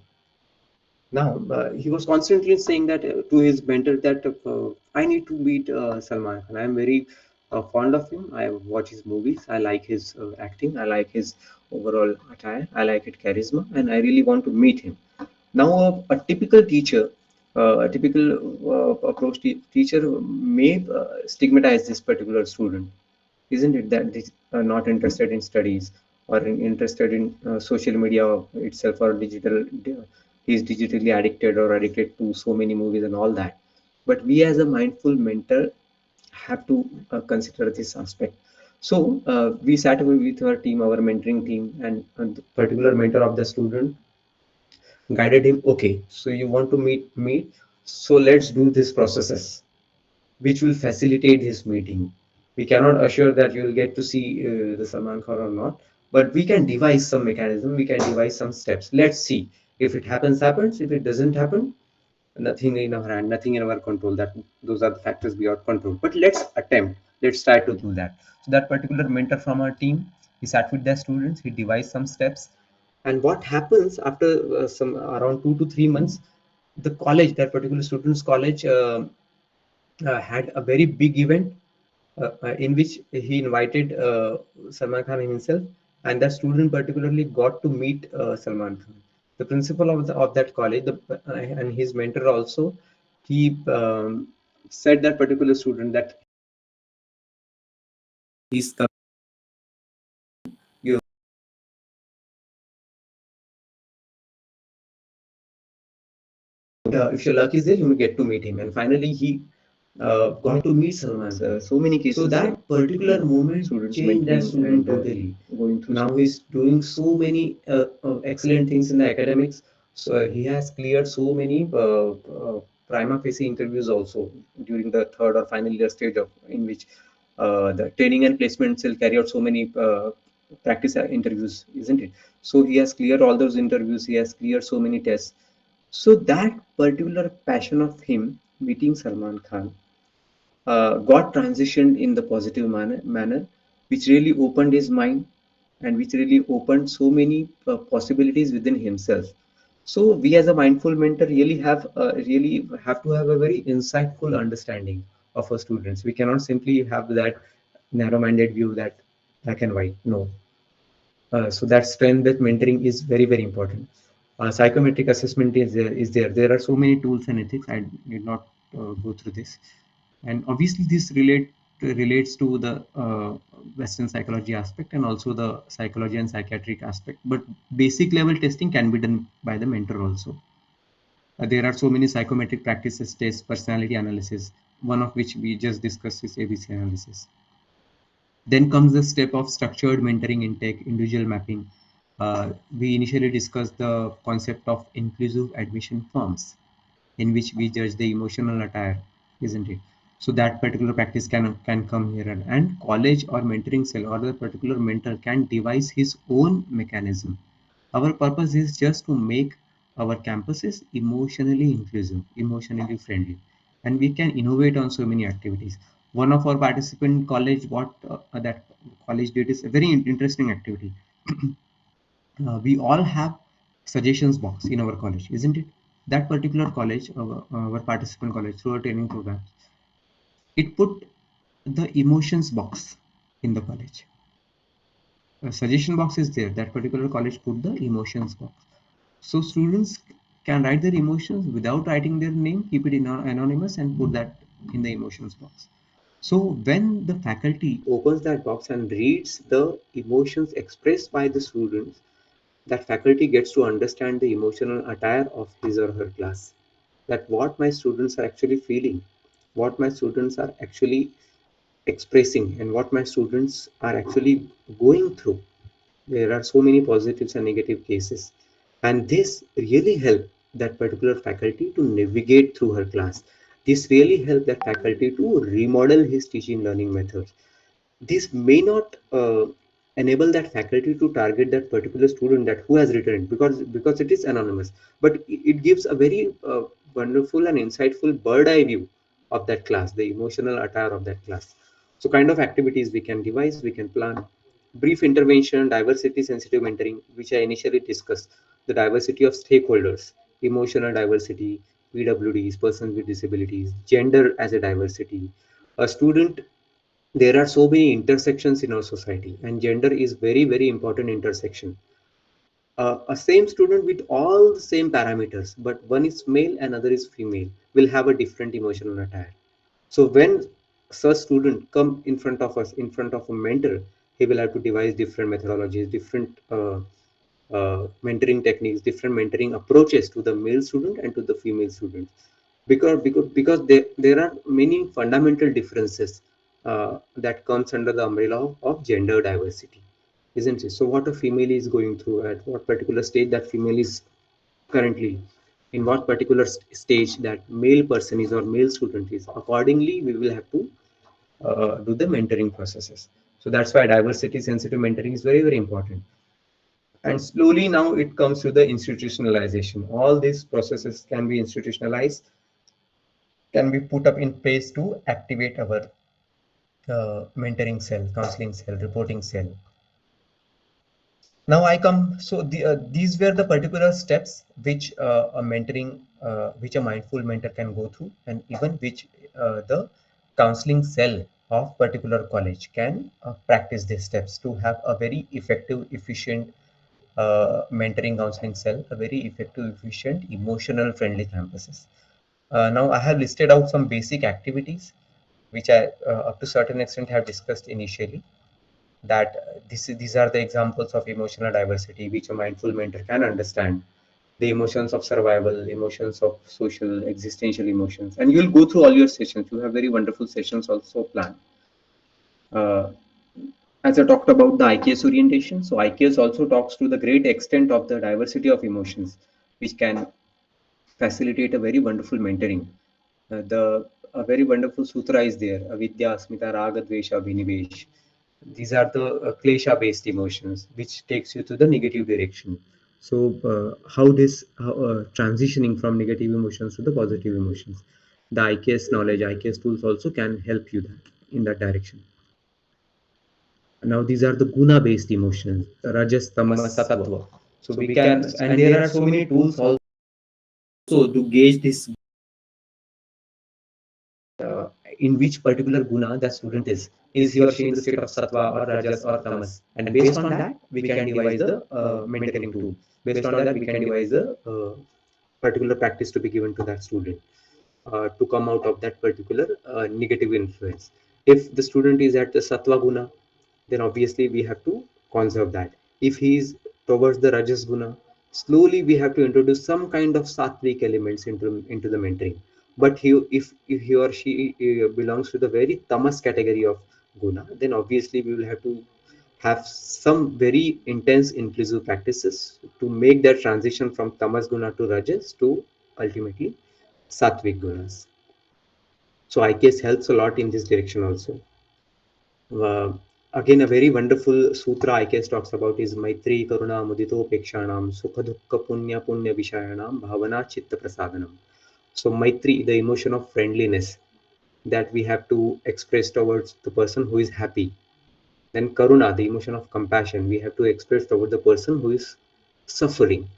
Now, he was constantly saying that to his mentor that I need to meet Salman Khan. I am very fond of him. I watch his movies. I like his acting. I like his overall attire. I like his charisma, and I really want to meet him. Now, a typical teacher, a typical approach teacher may stigmatize this particular student, isn't it? That they are not interested in studies or interested in social media itself or digital. He's digitally addicted or addicted to so many movies and all that. But we, as a mindful mentor, have to consider this aspect. So we sat with our team, our mentoring team, and the particular mentor of the student guided him. Okay, so you want to meet, so let's do this processes which will facilitate his meeting. We cannot assure that you will get to see the Salman Khan or not, but we can devise some mechanism, we can devise some steps. Let's see. If it happens, happens. If it doesn't happen, nothing in our hand, nothing in our control. That those are the factors beyond control. But let's attempt. Let's try to do that. So that particular mentor from our team, he sat with their students, he devised some steps. And what happens after some around 2 to 3 months, the college, that particular student's college, had a very big event in which he invited Salman Khan himself, and that student particularly got to meet Salman Khan. The principal of that college, and his mentor also, he said that particular student that he's coming. You, if your luck is there, you may get to meet him. And finally, he got to meet Salman. So many cases. So that particular moment changed that student totally. Going through. Now he's doing so many excellent things in the academics. So he has cleared so many prima facie interviews also during the third or final year stage of in which the training and placement cell carry out so many practice interviews, isn't it? So he has cleared all those interviews. He has cleared so many tests. So that particular passion of him meeting Salman Khan got transitioned in the positive manner, which really opened his mind and which really opened so many possibilities within himself. So we as a mindful mentor really have to have a very insightful understanding of our students. We cannot simply have that narrow-minded view that black and white. No. So that strength that mentoring is very, very important. Psychometric assessment is there. There are so many tools and ethics. I did not go through this. And obviously this relate relates to the Western psychology aspect and also the psychology and psychiatric aspect. But basic level testing can be done by the mentor also. There are so many psychometric practices, tests, personality analysis, one of which we just discussed is ABC analysis. Then comes the step of structured mentoring intake, individual mapping. We initially discussed the concept of inclusive admission forms, in which we judge the emotional attire, isn't it? So that particular practice can come here, and college or mentoring cell or the particular mentor can devise his own mechanism. Our purpose is just to make our campuses emotionally inclusive, emotionally friendly, and we can innovate on so many activities. One of our participant college, what that college did is a very interesting activity. We all have suggestions box in our college, isn't it? That particular college, our participant college, through a training program, it put the emotions box in the college. A suggestion box is there. That particular college put the emotions box. So students can write their emotions without writing their name, keep it anonymous and put that in the emotions box. So when the faculty opens that box and reads the emotions expressed by the students, that faculty gets to understand the emotional attire of his or her class, that what my students are actually feeling, what my students are actually expressing, and what my students are actually going through. There are so many positives and negative cases, and this really helped that particular faculty to navigate through her class. This really helped that faculty to remodel his teaching learning methods. This may not enable that faculty to target that particular student that who has written it, because it is anonymous, but it gives a very wonderful and insightful bird eye view of that class, the emotional attire of that class. So kind of activities we can devise, we can plan. Brief intervention, diversity sensitive mentoring, which I initially discussed, the diversity of stakeholders, emotional diversity, PWDs, persons with disabilities, gender as a diversity, a student. There are so many intersections in our society, and gender is very important intersection. A same student with all the same parameters, but one is male and other is female, will have a different emotional attire. So when such student come in front of us, in front of a mentor, he will have to devise different methodologies, different mentoring techniques, different mentoring approaches to the male student and to the female student, because there are many fundamental differences that comes under the umbrella of gender diversity, isn't it? So what a female is going through, at what particular stage that female is currently, in what particular stage that male person is or male student is, accordingly we will have to do the mentoring processes. So that's why diversity sensitive mentoring is very important. And slowly now it comes to the institutionalization. All these processes can be institutionalized, can be put up in place to activate our mentoring cell, counseling cell, reporting cell. Now I come, so these were the particular steps which which a mindful mentor can go through, and even which the counseling cell of particular college can practice these steps to have a very effective, efficient mentoring counseling cell, a very effective, efficient, emotional friendly campuses. Now I have listed out some basic activities which I up to certain extent have discussed initially, that these are the examples of emotional diversity which a mindful mentor can understand. The emotions of survival, emotions of social, existential emotions, and you'll go through all your sessions. You have very wonderful sessions also planned. As I talked about the IKS orientation, so IKS also talks to the great extent of the diversity of emotions, which can facilitate a very wonderful mentoring. The a very wonderful sutra is there: avidya, asmita, raga, dvesha, vinivesh. These are the klesha based emotions which takes you to the negative direction. So how this transitioning from negative emotions to the positive emotions, the IKS knowledge, IKS tools also can help you in that direction. Now these are the guna based emotions, rajas, tamas, sattva. So we can, and there are so many tools also to gauge this in which particular guna the student is. Is he or she in the state of sattva or rajas or tamas? And based on that, we can devise the mentoring tool. Based on that, we can devise the particular practice to be given to that student to come out of that particular negative influence. If the student is at the Sattva Guna, then obviously we have to conserve that. If he is towards the Rajas Guna, slowly we have to introduce some kind of Sattvic elements into the mentoring. But if he or she belongs to the very tamas category of guna, then obviously we will have to have some very intense inclusive practices to make that transition from tamas guna to rajas to ultimately sattvic gunas. So I guess helps a lot in this direction also. Uh, Again, a very wonderful sutra I guess talks about is Maitri Karuna Mudito Pekshanam Sukha Dukkha Punya Punya Vishayanam Bhavana Chitta Prasadanam. So Maitri, the emotion of friendliness that we have to express towards the person who is happy. Then Karuna, the emotion of compassion, we have to express toward the person who is suffering.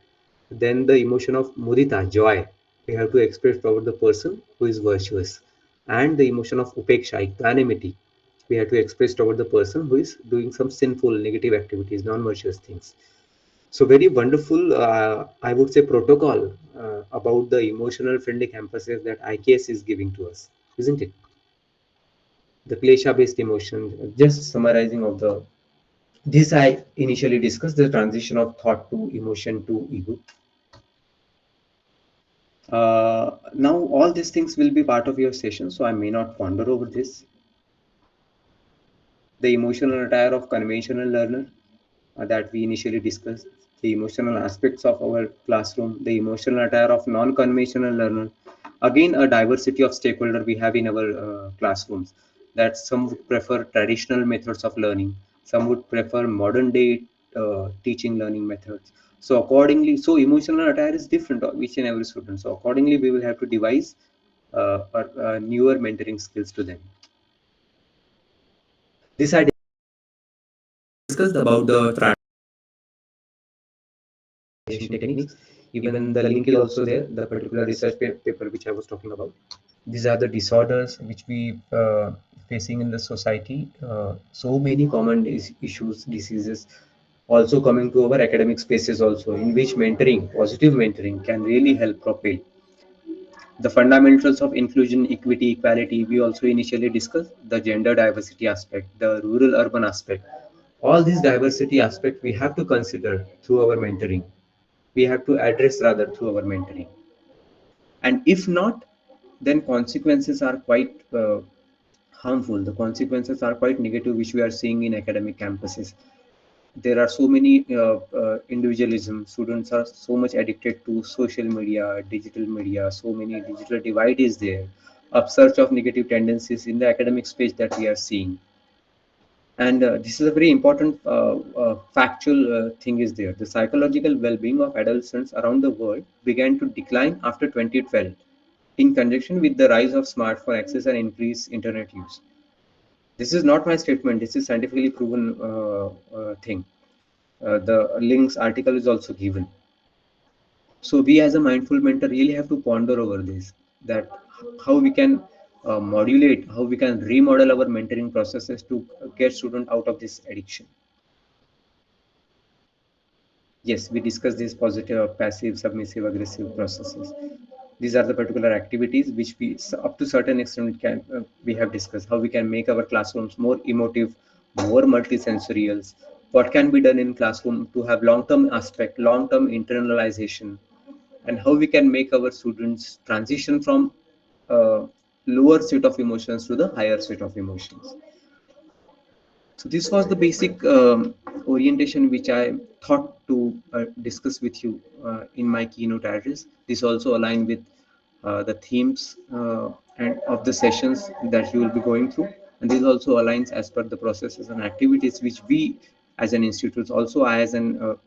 Then the emotion of Mudita, joy, we have to express toward the person who is virtuous. And the emotion of Upeksha, equanimity, we have to express toward the person who is doing some sinful, negative activities, non-virtuous things. So very wonderful, I would say, protocol about the emotional friendly campuses that IKS is giving to us, isn't it? The klesha based emotion, just summarizing of the this I initially discussed, the transition of thought to emotion to ego. Now all these things will be part of your session, so I may not ponder over this. The emotional attire of conventional learner that we initially discussed, the emotional aspects of our classroom, the emotional attire of non-conventional learner. Again, a diversity of stakeholder we have in our classrooms, that some would prefer traditional methods of learning, some would prefer modern day teaching learning methods. So accordingly, so emotional attire is different of each and every student. So accordingly, we will have to devise newer mentoring skills to them. This I discussed about the techniques. Even the link is also there, the particular research paper which I was talking about. These are the disorders which we facing in the society. So many common issues, diseases also coming to our academic spaces also, in which mentoring, positive mentoring can really help propel. The fundamentals of inclusion, equity, equality, we also initially discussed the gender diversity aspect, the rural urban aspect. All these diversity aspects we have to consider through our mentoring. We have to address rather through our mentoring. And if not, then consequences are quite harmful. The consequences are quite negative, which we are seeing in academic campuses. There are so many individualism. Students are so much addicted to social media, digital media. So many digital divide is there. Upsurge of negative tendencies in the academic space that we are seeing. And this is a very important factual thing is there. The psychological well-being of adolescents around the world began to decline after 2012 in conjunction with the rise of smartphone access and increased internet use. This is not my statement. This is scientifically proven thing. The links article is also given. So we as a mindful mentor really have to ponder over this, that how we can modulate, how we can remodel our mentoring processes to get student out of this addiction. Yes, we discussed these positive, passive, submissive, aggressive processes. These are the particular activities which we, up to certain extent, can we have discussed how we can make our classrooms more emotive, more multisensorial. What can be done in classroom to have long-term aspect, long-term internalization, and how we can make our students transition from lower state of emotions to the higher state of emotions. So this was the basic orientation which I thought to discuss with you in my keynote address. This also aligned with the themes and of the sessions that you will be going through, and this also aligns as per the processes and activities which we as an institute, also I as an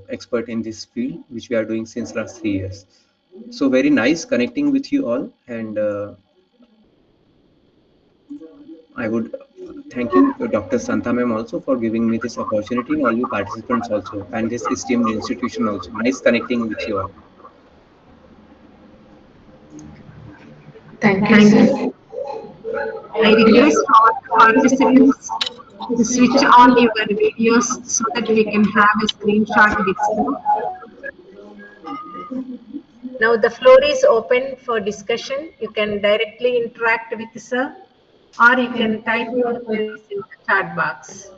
expert in this field, which we are doing since last 3 years. So very nice connecting with you all, and I would thank you, Dr. Santha ma'am, also for giving me this opportunity, and all you participants also, and this esteemed institution also. Nice connecting with you all. Thank you, Thank sir. you. I request all the participants to switch on your videos so that we can have a screenshot with you. Now the floor is open for discussion. You can directly interact with sir, or you can type your queries in the chat box.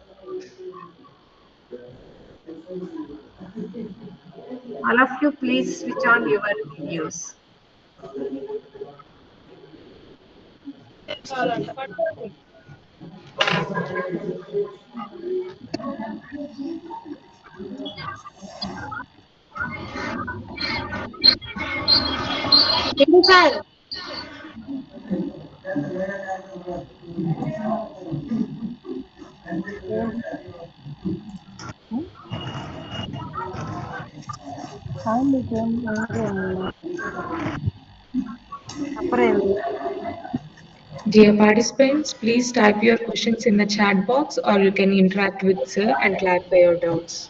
All of you, please switch on your videos. Dear participants, please type your questions in the chat box or you can interact with sir and clarify your doubts.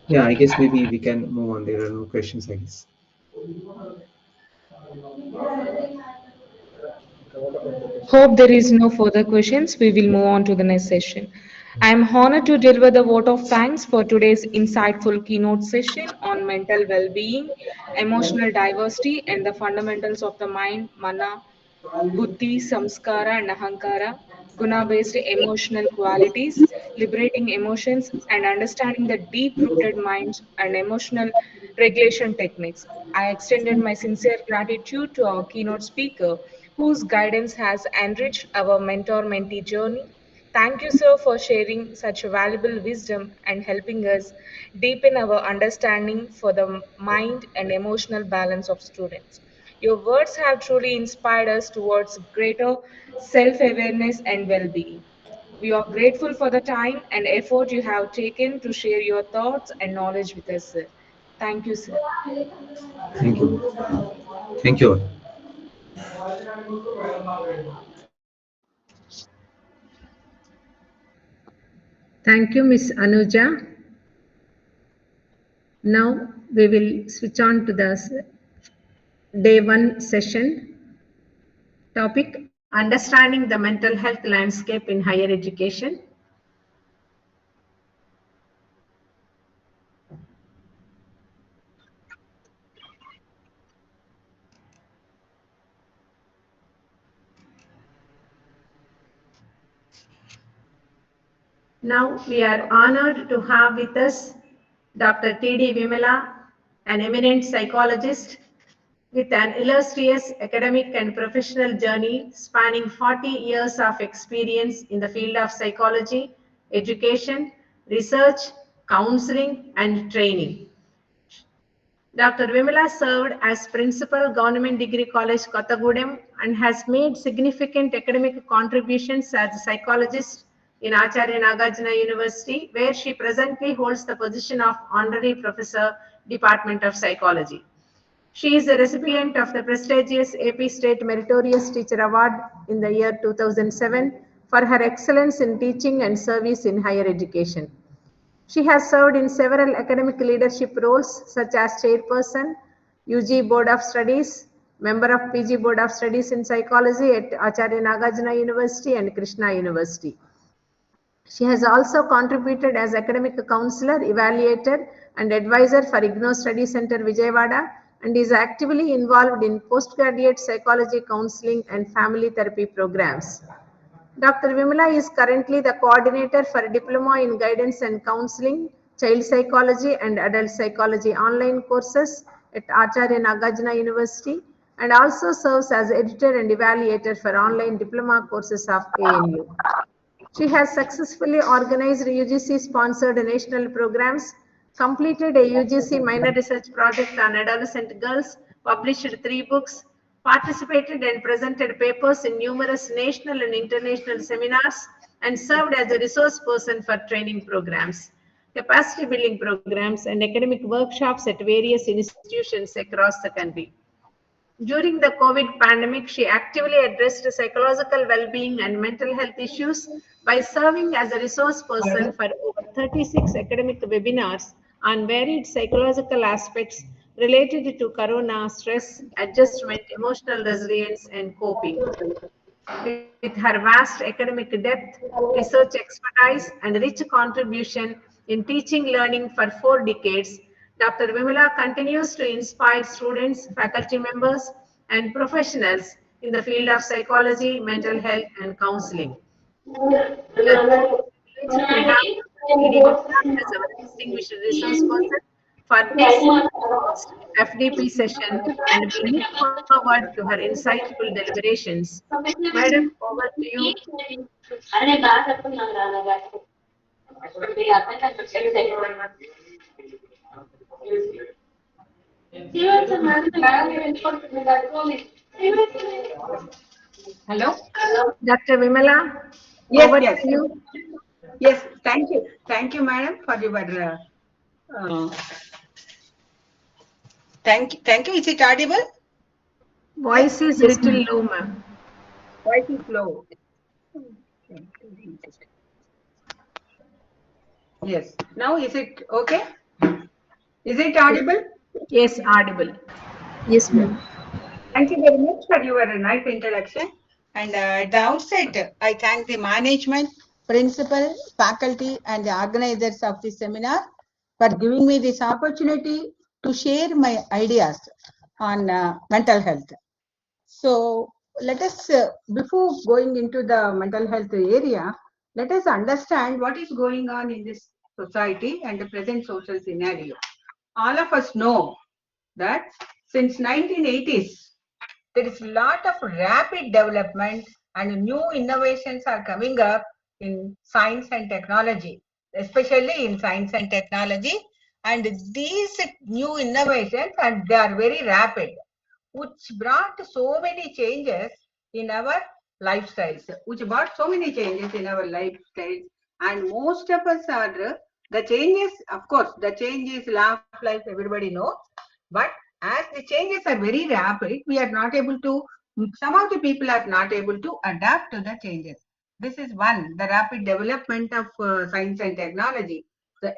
Yeah, I guess maybe we can move on. There are no questions, I guess. Hope there is no further questions. We will move on to the next session. I am honored to deliver the vote of thanks for today's insightful keynote session on mental well-being, emotional diversity, and the fundamentals of the mind, mana, buddhi, samskara, and ahankara, guna-based emotional qualities, liberating emotions, and understanding the deep-rooted minds and emotional regulation techniques. I extended my sincere gratitude to our keynote speaker, whose guidance has enriched our mentor-mentee journey. Thank you, sir, for sharing such valuable wisdom and helping us deepen our understanding for the mind and emotional balance of students. Your words have truly inspired us towards greater self awareness and well being. We are grateful for the time and effort you have taken to share your thoughts and knowledge with us, sir. Thank you, sir. Thank you. Thank you all. Thank you, Miss Anuja. Now we will switch on to the day 1 session. Topic: Understanding the mental health landscape in higher education. Now we are honored to have with us Dr. T.D. Vimala, an eminent psychologist with an illustrious academic and professional journey spanning 40 years of experience in the field of psychology, education, research, counseling, and training. Dr. Vimala served as Principal Government Degree College, Kothagudem, and has made significant academic contributions as a psychologist in Acharya Nagarjuna University, where she presently holds the position of Honorary Professor, Department of Psychology. She is a recipient of the prestigious AP State Meritorious Teacher Award in the year 2007 for her excellence in teaching and service in higher education. She has served in several academic leadership roles such as Chairperson, UG Board of Studies, member of PG Board of Studies in Psychology at Acharya Nagarjuna University and Krishna University. She has also contributed as academic counselor, evaluator, and advisor for IGNOU Study Center Vijayawada, and is actively involved in postgraduate psychology counseling and family therapy programs. Dr. Vimala is currently the coordinator for Diploma in Guidance and Counseling, Child Psychology and Adult Psychology online courses at Acharya Nagarjuna University, and also serves as editor and evaluator for online diploma courses of ANU. She has successfully organized UGC-sponsored national programs, completed a UGC minor research project on adolescent girls, published 3 books, participated and presented papers in numerous national and international seminars, and served as a resource person for training programs, capacity building programs, and academic workshops at various institutions across the country. During the COVID pandemic, she actively addressed psychological well-being and mental health issues by serving as a resource person for over 36 academic webinars on varied psychological aspects related to corona, stress, adjustment, emotional resilience, and coping. With her vast academic depth, research expertise, and rich contribution in teaching learning for 4 decades, Dr. Vimala continues to inspire students, faculty members, and professionals in the field of psychology, mental health, and counseling. We are privileged to have Lady Vimala as our distinguished resource person for this first FDP session, and we look forward to her insightful deliberations. Madam, over to you. Hello? Dr. Vimala, Yes, over yes. to you. Yes, thank you. Thank you, madam, for your thank you. Is it audible? Voice is little low, ma'am. Voice is low. Yes. Now is it okay? Is it audible? Yes, audible. Yes, ma'am. Thank you very much for your nice introduction. And at the outset, I thank the management, principal, faculty, and the organizers of this seminar for giving me this opportunity to share my ideas on mental health. So let us, before going into the mental health area, let us understand what is going on in this society and the present social scenario. All of us know that since 1980s, there is a lot of rapid development and new innovations are coming up in science and technology, especially in science and technology. And these new innovations, and they are very rapid, which brought so many changes in our lifestyles, and most of us are the changes, of course, the change is law of life, everybody knows, but as the changes are very rapid, we are not able to, some of the people are not able to adapt to the changes. This is one, the rapid development of science and technology,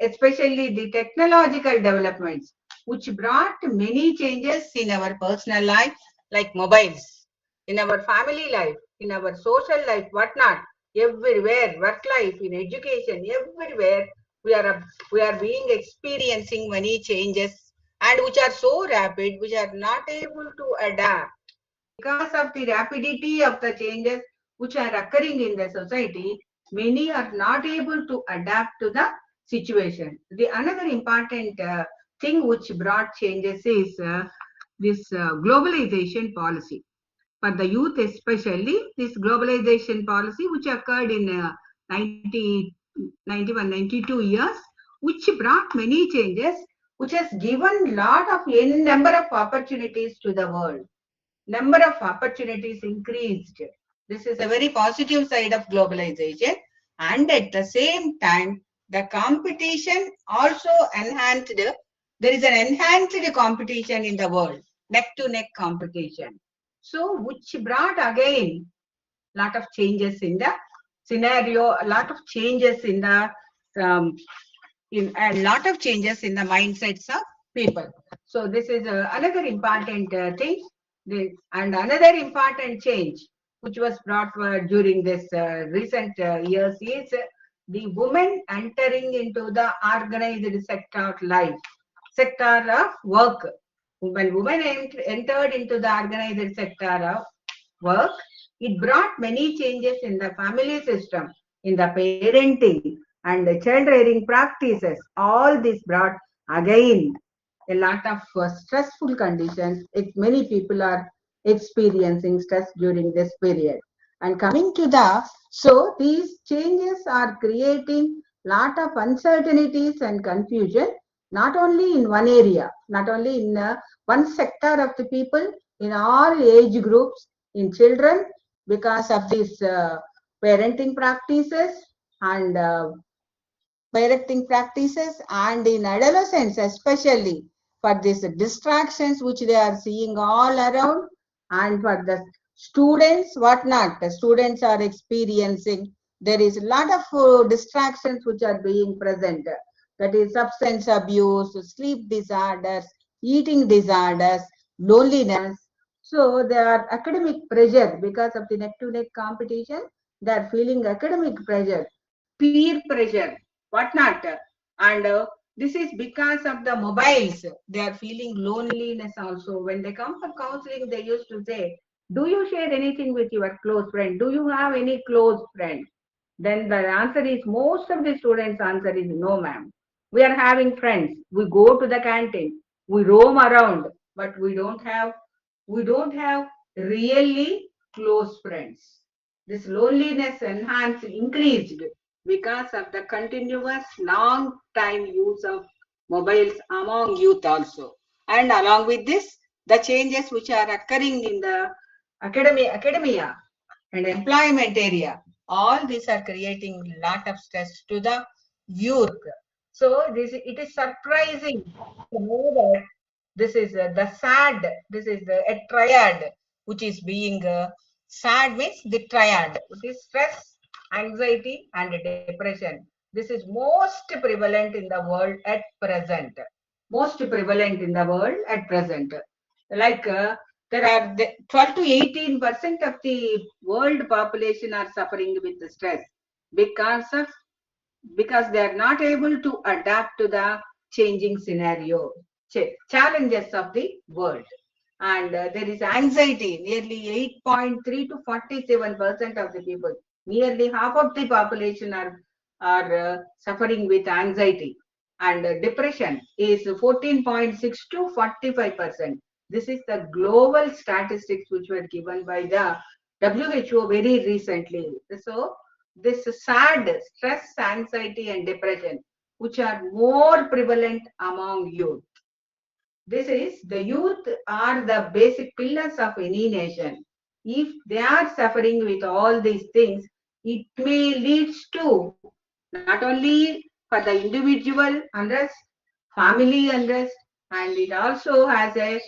especially the technological developments, which brought many changes in our personal life, like mobiles, in our family life, in our social life, whatnot, everywhere, work life, in education, everywhere, we are being experiencing many changes, and which are so rapid, which are not able to adapt. Because of the rapidity of the changes which are occurring in the society, many are not able to adapt to the situation. The another important thing which brought changes is this globalization policy. For the youth especially, this globalization policy which occurred in 91, 92 years, which brought many changes, which has given lot of n number of opportunities to the world. Number of opportunities increased. This is a very positive side of globalization. And at the same time, the competition also enhanced. There is an enhanced competition in the world, neck to neck competition. So, which brought again lot of changes in the scenario, a lot of changes in the a lot of changes in the mindsets of people. So this is another important thing. And another important change which was brought during this recent years is the women entering into the organized sector life, sector of work. When women entered into the organized sector of work, it brought many changes in the family system, in the parenting and the child rearing practices. All this brought again a lot of stressful conditions. Many people are experiencing stress during this period. And coming to so these changes are creating lot of uncertainties and confusion, not only in one area, not only in one sector of the people, in all age groups, in children, because of these parenting practices and in adolescents especially, for these distractions which they are seeing all around, and for the students, what not, the students are experiencing. There is a lot of distractions which are being present. That is substance abuse, sleep disorders, eating disorders, loneliness. So there are academic pressure because of the neck-to-neck competition. They are feeling academic pressure, peer pressure, whatnot, and this is because of the mobiles. They are feeling loneliness also. When they come for counseling, they used to say, "Do you share anything with your close friend? Do you have any close friend?" Then the answer is, most of the students' answer is no, ma'am. We are having friends. We go to the canteen. We roam around, but we don't have really close friends. This loneliness increased because of the continuous long time use of mobiles among youth also. And along with this, the changes which are occurring in the academia and employment area, all these are creating a lot of stress to the youth. So it is surprising to know that this is the sad, this is a triad which is being sad, means the triad, which is stress, anxiety and depression. This is most prevalent in the world at present. Most prevalent in the world at present. Like there are 12 to 18% of the world population are suffering with the stress because they are not able to adapt to the changing scenario, challenges of the world. And there is anxiety. Nearly 8.3 to 47% of the people, nearly half of the population are suffering with anxiety. And depression is 14.6 to 45%. This is the global statistics which were given by the WHO very recently. So this sad stress, anxiety and depression, which are more prevalent among youth. This is, the youth are the basic pillars of any nation. If they are suffering with all these things, it may lead to not only for the individual unrest, family unrest, and it also has a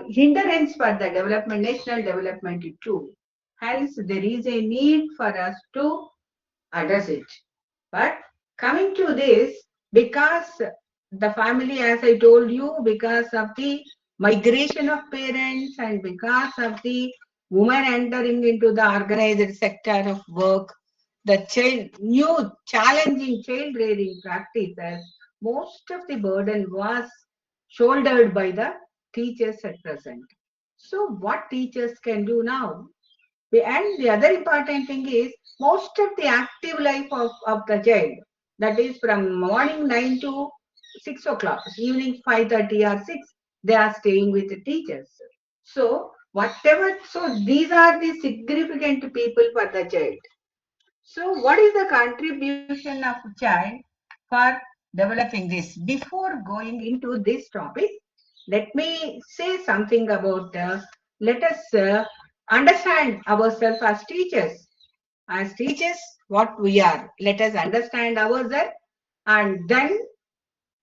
hindrance for the development, national development too. Hence, there is a need for us to address it. But coming to this, because the family, as I told you, because of the migration of parents and because of the women entering into the organized sector of work, the new challenging child rearing practices, most of the burden was shouldered by the teachers at present. So what teachers can do now? And the other important thing is, most of the active life of the child, that is from morning 9 to 6 o'clock, evening 5:30 or 6, they are staying with the teachers. So these are the significant people for the child. So what is the contribution of child for developing this? Before going into this topic, let me say something about, let us understand ourselves as teachers. As teachers, what we are. Let us understand ourselves, and then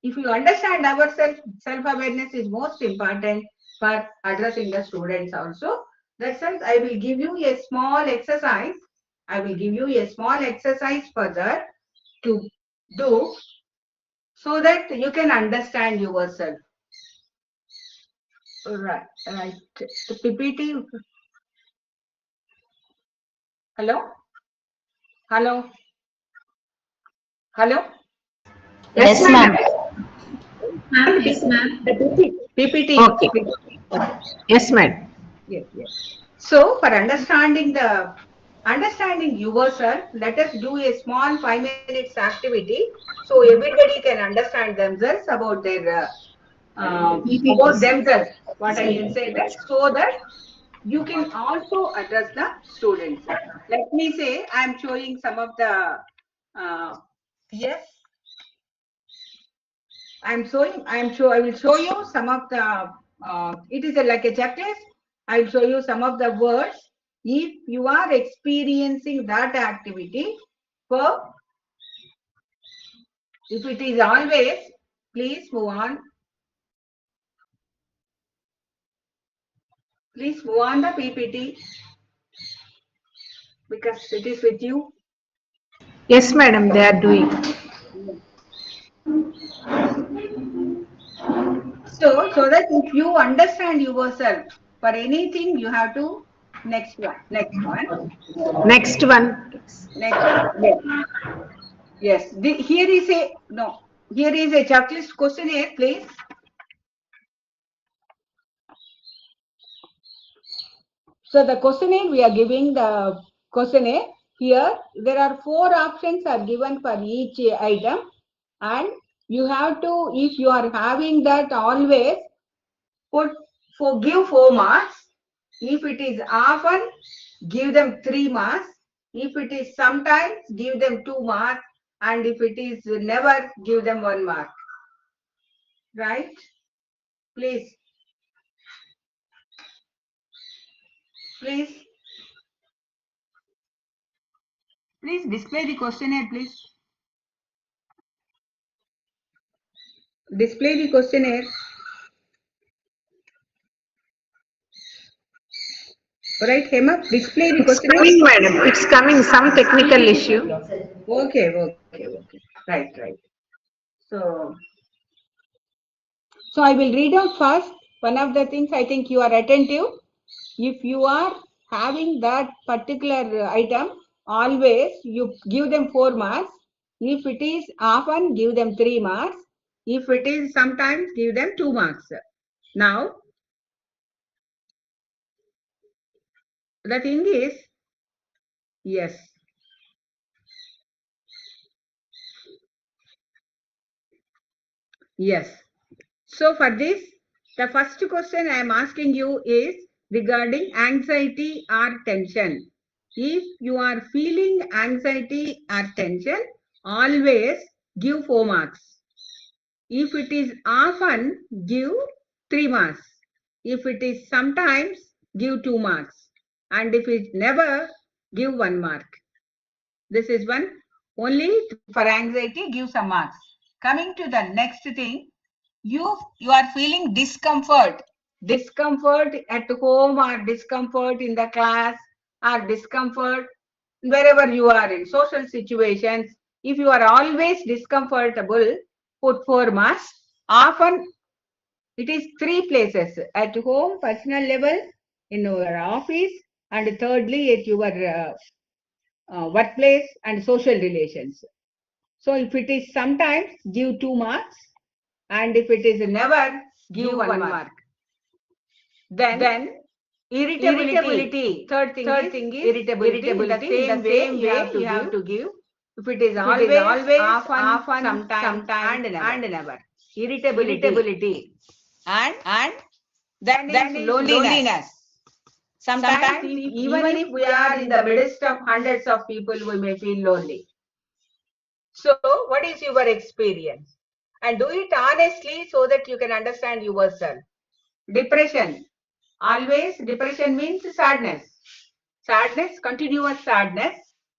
if you understand ourselves, self-awareness is most important for addressing the students also. That's why I will give you a small exercise. I will give you a small exercise for that to do, so that you can understand yourself. Right. The PPT. Hello? Hello? Hello? Yes, ma'am. Ma'am, yes, ma'am. PPT. Okay. Yes, ma'am. Yes, yes. So for understanding yourself, let us do a small 5 minutes activity, so everybody can understand themselves about their about themselves. What I can say that, so that you can also address the students. Let me say I am showing some of the yes. I will show you some of the, it is like a checklist. I will show you some of the words. If you are experiencing that activity, if it is always, please move on. Please move on the PPT because it is with you. Yes, madam, they are doing. So that if you understand yourself for anything, you have to next one. Next one. Yes. Here is a checklist questionnaire, please. So the questionnaire, we are giving the questionnaire. Here there are 4 options are given for each item, and you have to, if you are having that, always give 4 marks. If it is often, give them 3 marks. If it is sometimes, give them 2 marks. And if it is never, give them 1 mark. Right? Please. Please display the questionnaire, please. Display the questionnaire. Right, Hema? Display the questionnaire. Coming, madam. It's coming. Some technical issue. Okay. Right. So I will read out first. One of the things, I think you are attentive. If you are having that particular item, always you give them 4 marks. If it is often, give them 3 marks. If it is sometimes, give them 2 marks. Now, the thing is, yes. So for this, the first question I am asking you is regarding anxiety or tension. If you are feeling anxiety or tension, always give 4 marks. If it is often, give 3 marks. If it is sometimes, give 2 marks. And if it never, give 1 mark. This is one. Only for anxiety, give some marks. Coming to the next thing, you are feeling discomfort at home, or discomfort in the class, or discomfort wherever you are in social situations. If you are always discomfortable, put 4 marks. Often it is 3 places: at home, personal level, in your office, and thirdly at your workplace and social relations. So if it is sometimes, give 2 marks. And if it is never, give 1 mark. Then irritability. Third thing is irritability. In the same way you have to give. If it is always, often, sometimes, and never. Irritability. And then is loneliness. Sometimes even if we are in the midst of hundreds of people, we may feel lonely. So what is your experience? And do it honestly so that you can understand yourself. Depression. Always depression means sadness. Continuous sadness.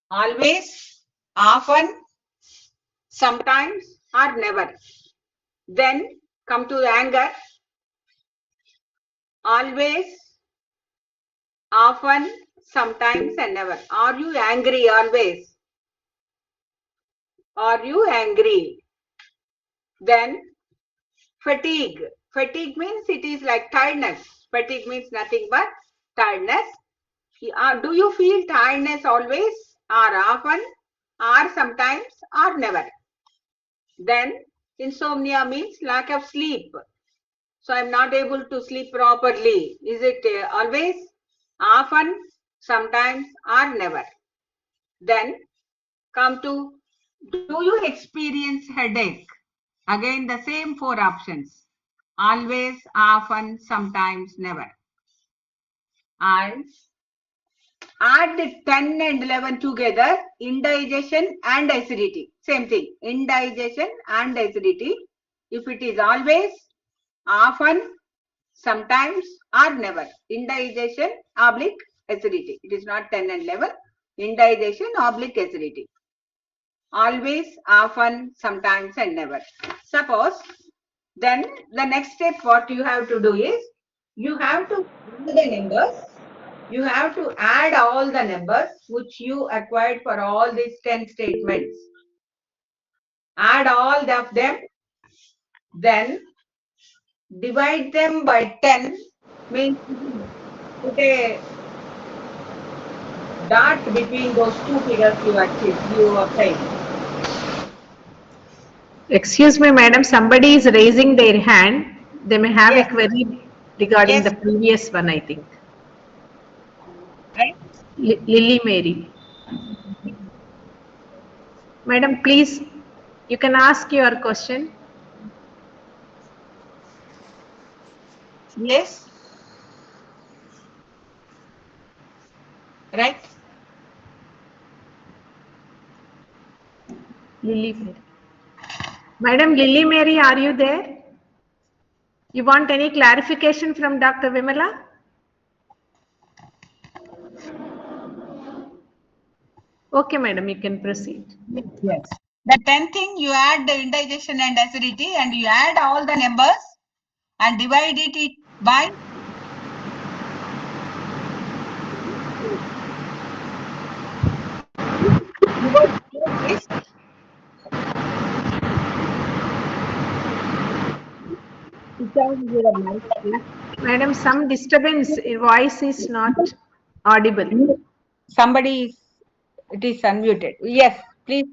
Always, often, sometimes, or never. Then come to anger. Always, often, sometimes, and never. Are you angry always? Are you angry? Then fatigue. Fatigue means it is like tiredness. Fatigue means nothing but tiredness. Do you feel tiredness always, or often, or sometimes, or never? Then insomnia means lack of sleep. So I'm not able to sleep properly. Is it always, often, sometimes, or never? Then come to, do you experience headache? Again the same 4 options. Always, often, sometimes, never. And add 10 and 11 together, indigestion and acidity. Same thing, indigestion and acidity. If it is always, often, sometimes, or never. Indigestion oblique acidity. It is not 10 and 11. Indigestion oblique acidity. Always, often, sometimes, and never. Suppose, then the next step what you have to do is, You have to add the numbers. You have to add all the numbers which you acquired for all these 10 statements. Add all of them, then divide them by 10, means put a dot between those two figures you obtained. Excuse me, madam, somebody is raising their hand. They may have Yes. a query regarding Yes. the previous one, I think. Right? Lily Mary. Madam, please, you can ask your question. Yes. Right? Lily Mary. Madam Lily Mary, are you there? You want any clarification from Dr. Vimala? Okay, madam, you can proceed. Yes. The 10th thing, you add the indigestion and acidity and you add all the numbers and divide it by is Madam, some disturbance, voice is not audible. somebody, it is unmuted. Yes, please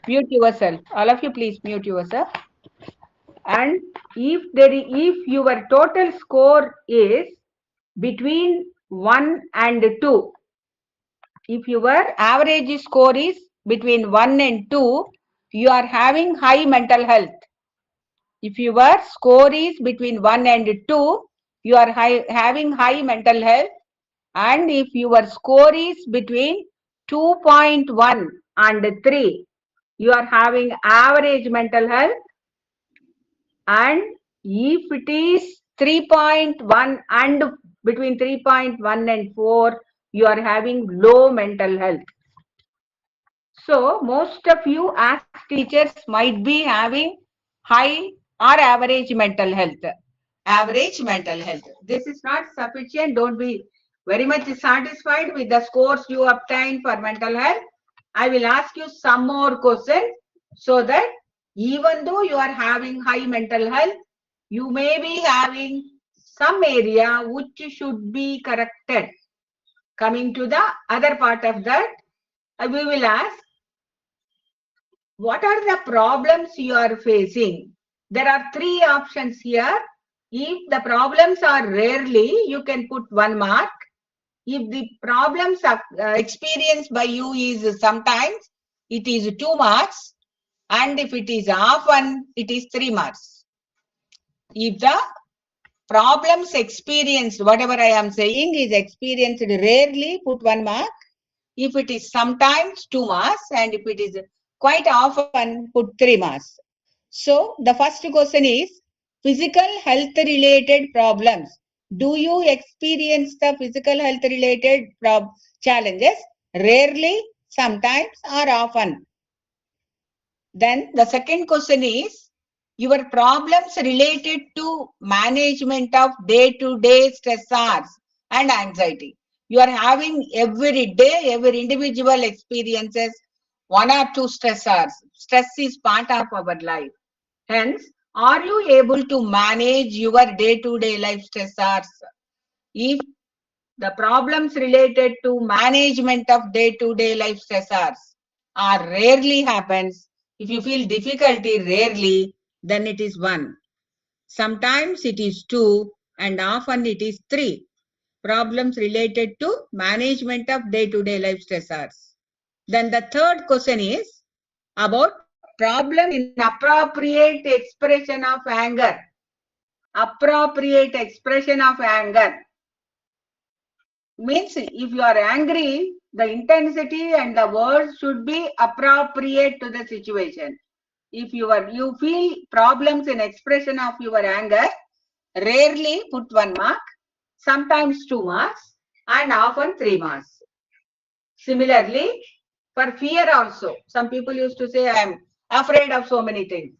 mute yourself. All of you, please mute yourself. And if your total score is between 1 and 2, if your average score is between 1 and 2, you are having high mental health. If your score is between 1 and 2, you are having high mental health. And if your score is between 2.1 and 3, you are having average mental health. And if it is 3.1 and between 3.1 and 4, you are having low mental health. So most of you as teachers might be having high or average mental health. Average mental health. This is not sufficient. Don't be very much satisfied with the scores you obtain for mental health. I will ask you some more questions so that even though you are having high mental health, you may be having some area which should be corrected. Coming to the other part of that, we will ask, what are the problems you are facing? There are 3 options here. If the problems are rarely, you can put 1 mark. If the problems are experienced by you is sometimes, it is 2 marks. And if it is often, it is 3 marks. If the problems experienced, whatever I am saying is experienced rarely, put 1 mark. If it is sometimes, 2 marks. And if it is quite often, put 3 marks. So the first question is physical health related problems. Do you experience the physical health related challenges rarely, sometimes or often? Then the second question is your problems related to management of day-to-day stressors and anxiety. You are having every day, every individual experiences 1 or 2 stressors. Stress is part of our life. Hence, are you able to manage your day-to-day life stressors? If the problems related to management of day-to-day life stressors are rarely happens, if you feel difficulty rarely, then it is 1. Sometimes it is 2 and often it is 3. Problems related to management of day-to-day life stressors. Then the third question is about problem in appropriate expression of anger. Appropriate expression of anger means if you are angry, the intensity and the words should be appropriate to the situation. If you feel problems in expression of your anger, rarely put 1 mark, sometimes 2 marks, and often 3 marks. Similarly, for fear also, some people used to say, I am afraid of so many things.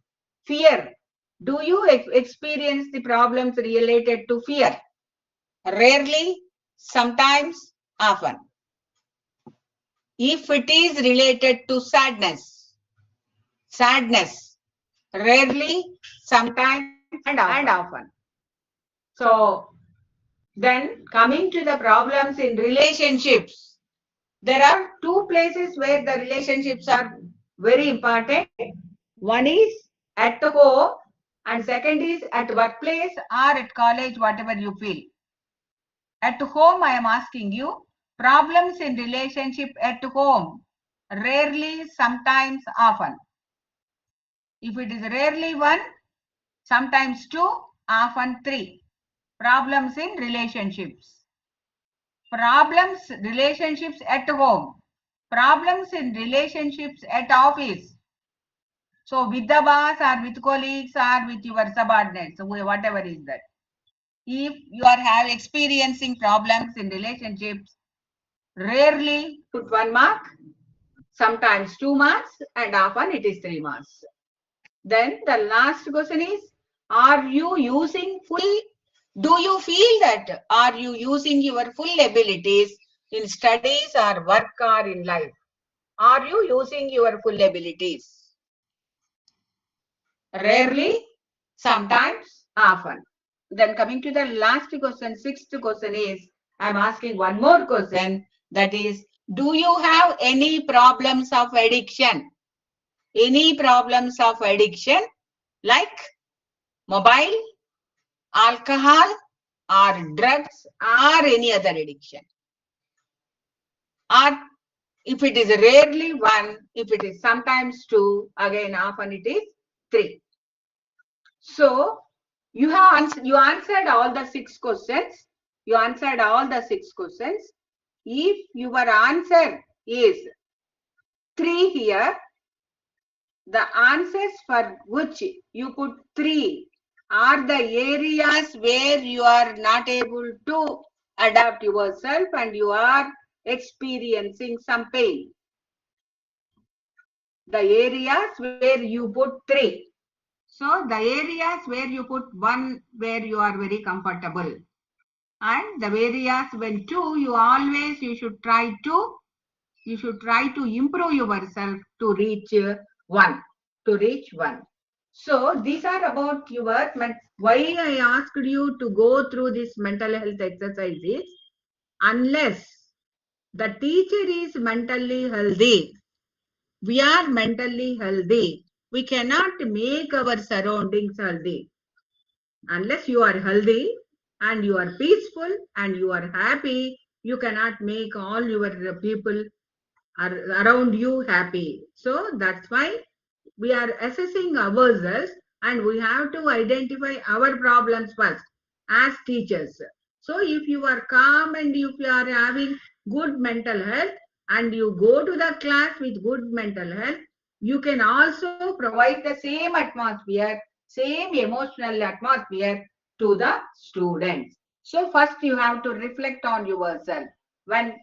Fear. Do you experience the problems related to fear? rarely, sometimes, often. If it is related to sadness, rarely, sometimes, and often. So, then coming to the problems in relationships, there are two places where the relationships are very important. One is at the home and second is at workplace or at college, whatever you feel. At home, I am asking you, problems in relationship at home, rarely, sometimes, often. If it is rarely one, sometimes two, often three. Problems in relationships. Problems, relationships at home. Problems in relationships at office. So with the boss or with colleagues or with your subordinates, whatever is that. If you are experiencing problems in relationships, rarely put 1 mark, sometimes 2 marks, and often it is 3 marks. Then the last question is, are you using full, do you feel that are you using your full abilities in studies or work or in life? Are you using your full abilities? Rarely, sometimes, often. Then coming to the last question, sixth question is, I am asking one more question, that is, do you have any problems of addiction? Any problems of addiction like mobile, alcohol, or drugs, or any other addiction? Or if it is rarely one, if it is sometimes two, again often it is three. So you answered all the 6 questions. You answered all the 6 questions. If your answer is 3 here, the answers for which you put 3 are the areas where you are not able to adapt yourself and you are experiencing some pain. The areas where you put 3. So the areas where you put 1 where you are very comfortable. And the areas when 2 you should try to improve yourself to reach 1. So these are about your, why I asked you to go through this mental health exercises. Unless the teacher is mentally healthy, we are mentally healthy, we cannot make our surroundings healthy. Unless you are healthy and you are peaceful and you are happy, you cannot make all your people around you happy. So that's why we are assessing ourselves and we have to identify our problems first as teachers. So if you are calm and if you are having good mental health and you go to the class with good mental health, you can also provide the same atmosphere, same emotional atmosphere to the students. So first you have to reflect on yourself when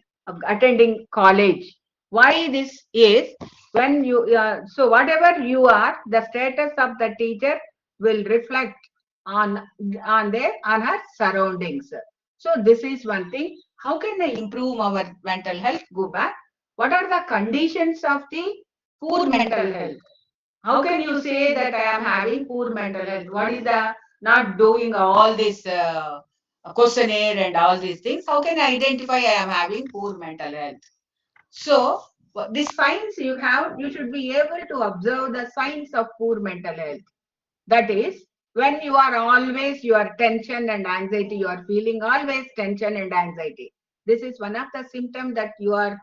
attending college. Why this is, when you, so whatever you are, the status of the teacher will reflect on her surroundings. So this is one thing. How can I improve our mental health? Go back. What are the conditions of the poor mental health? How can you say that I am having poor mental health? What is the not doing all this questionnaire and all these things? How can I identify I am having poor mental health? So these signs you should be able to observe the signs of poor mental health. That is, when you are always your tension and anxiety, you are feeling always tension and anxiety. This is one of the symptoms that your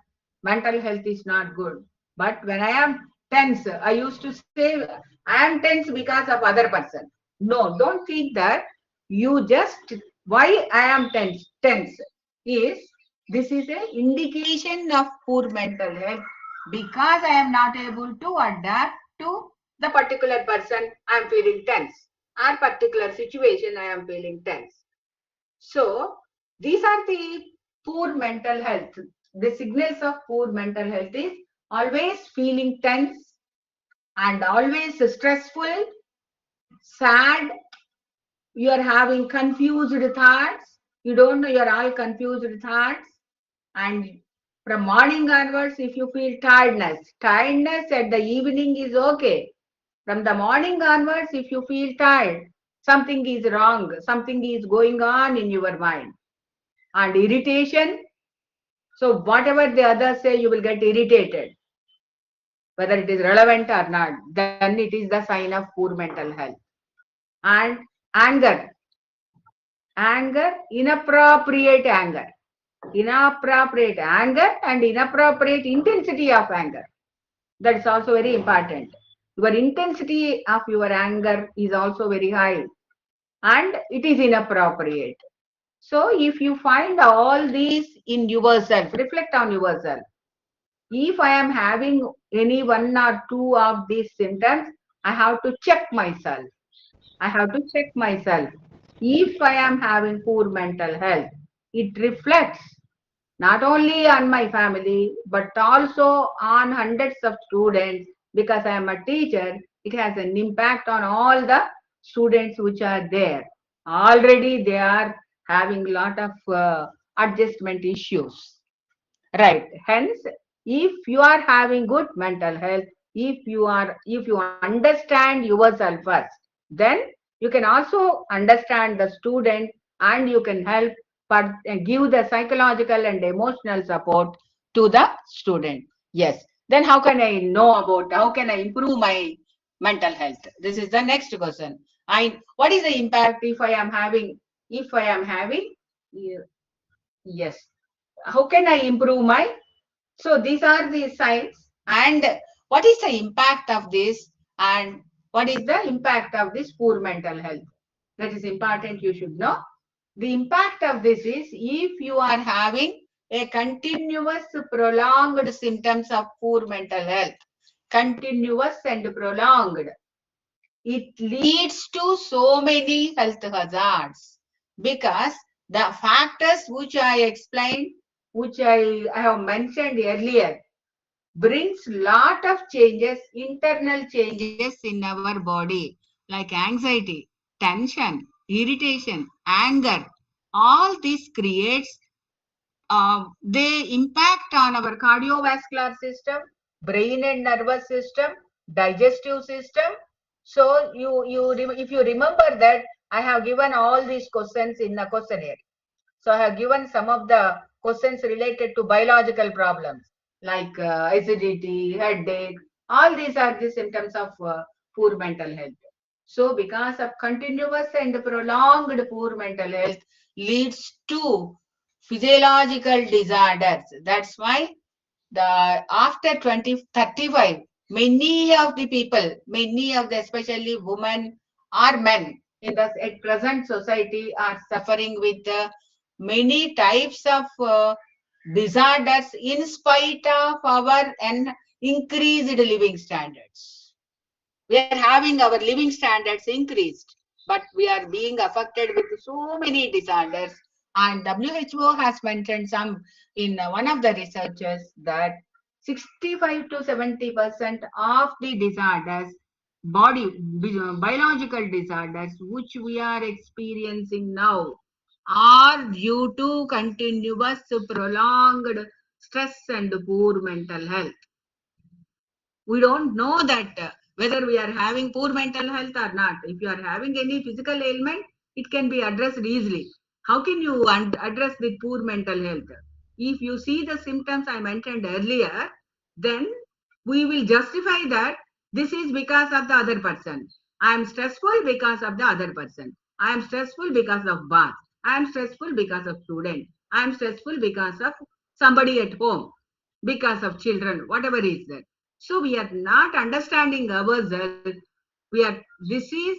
mental health is not good. But when I am tense, I used to say I am tense because of other person. No, don't think that. You just, why I am tense is, this is an indication of poor mental health because I am not able to adapt to the particular person I am feeling tense, or particular situation I am feeling tense. So these are the poor mental health. The signals of poor mental health is always feeling tense and always stressful, sad, you are having confused thoughts, You don't know, you're all confused thoughts. And from morning onwards, if you feel tiredness at the evening is okay. From the morning onwards, if you feel tired, something is wrong, something is going on in your mind. And irritation, so whatever the others say, you will get irritated. Whether it is relevant or not, then it is the sign of poor mental health. And anger, inappropriate anger. Inappropriate anger and inappropriate intensity of anger. That is also very important. Your intensity of your anger is also very high and it is inappropriate. So if you find all these in yourself, reflect on yourself. If I am having any one or two of these symptoms, I have to check myself. I have to check myself. If I am having poor mental health, it reflects not only on my family, but also on hundreds of students. Because I am a teacher, it has an impact on all the students which are there. Already they are having a lot of adjustment issues. Right. Hence, if you are having good mental health, if you understand yourself first, then you can also understand the student and you can help give the psychological and emotional support to the student. Yes. Then how can I know about, how can I improve my mental health? This is the next question. What is the impact if I am having, yes, how can I improve my, so these are the signs. And what is the impact of this, and what is the impact of this poor mental health? That is important, you should know. The impact of this is, if you are having a continuous prolonged symptoms of poor mental health, continuous and prolonged, it leads to so many health hazards, because the factors which I explained, which I have mentioned earlier, brings lot of changes, internal changes in our body, like anxiety, tension, irritation, anger. All this creates, they impact on our cardiovascular system, brain and nervous system, digestive system. So if you remember that, I have given all these questions in a questionnaire. So I have given some of the questions related to biological problems like acidity, headache. All these are the symptoms of poor mental health. So because of continuous and prolonged poor mental health leads to physiological disorders. That's why after 2035, many of the people, many of the especially women or men in the at present society are suffering with many types of disorders in spite of our increased living standards. We are having our living standards increased, but we are being affected with so many disorders. And WHO has mentioned some in one of the researches that 65 to 70% of the disorders, biological disorders which we are experiencing now, are due to continuous prolonged stress and poor mental health. We don't know that whether we are having poor mental health or not. If you are having any physical ailment, it can be addressed easily. How can you address the poor mental health? If you see the symptoms I mentioned earlier, then we will justify that this is because of the other person. I am stressful because of the other person. I am stressful because of boss. I am stressful because of student. I am stressful because of somebody at home, because of children, whatever is that. So we are not understanding ourselves. This is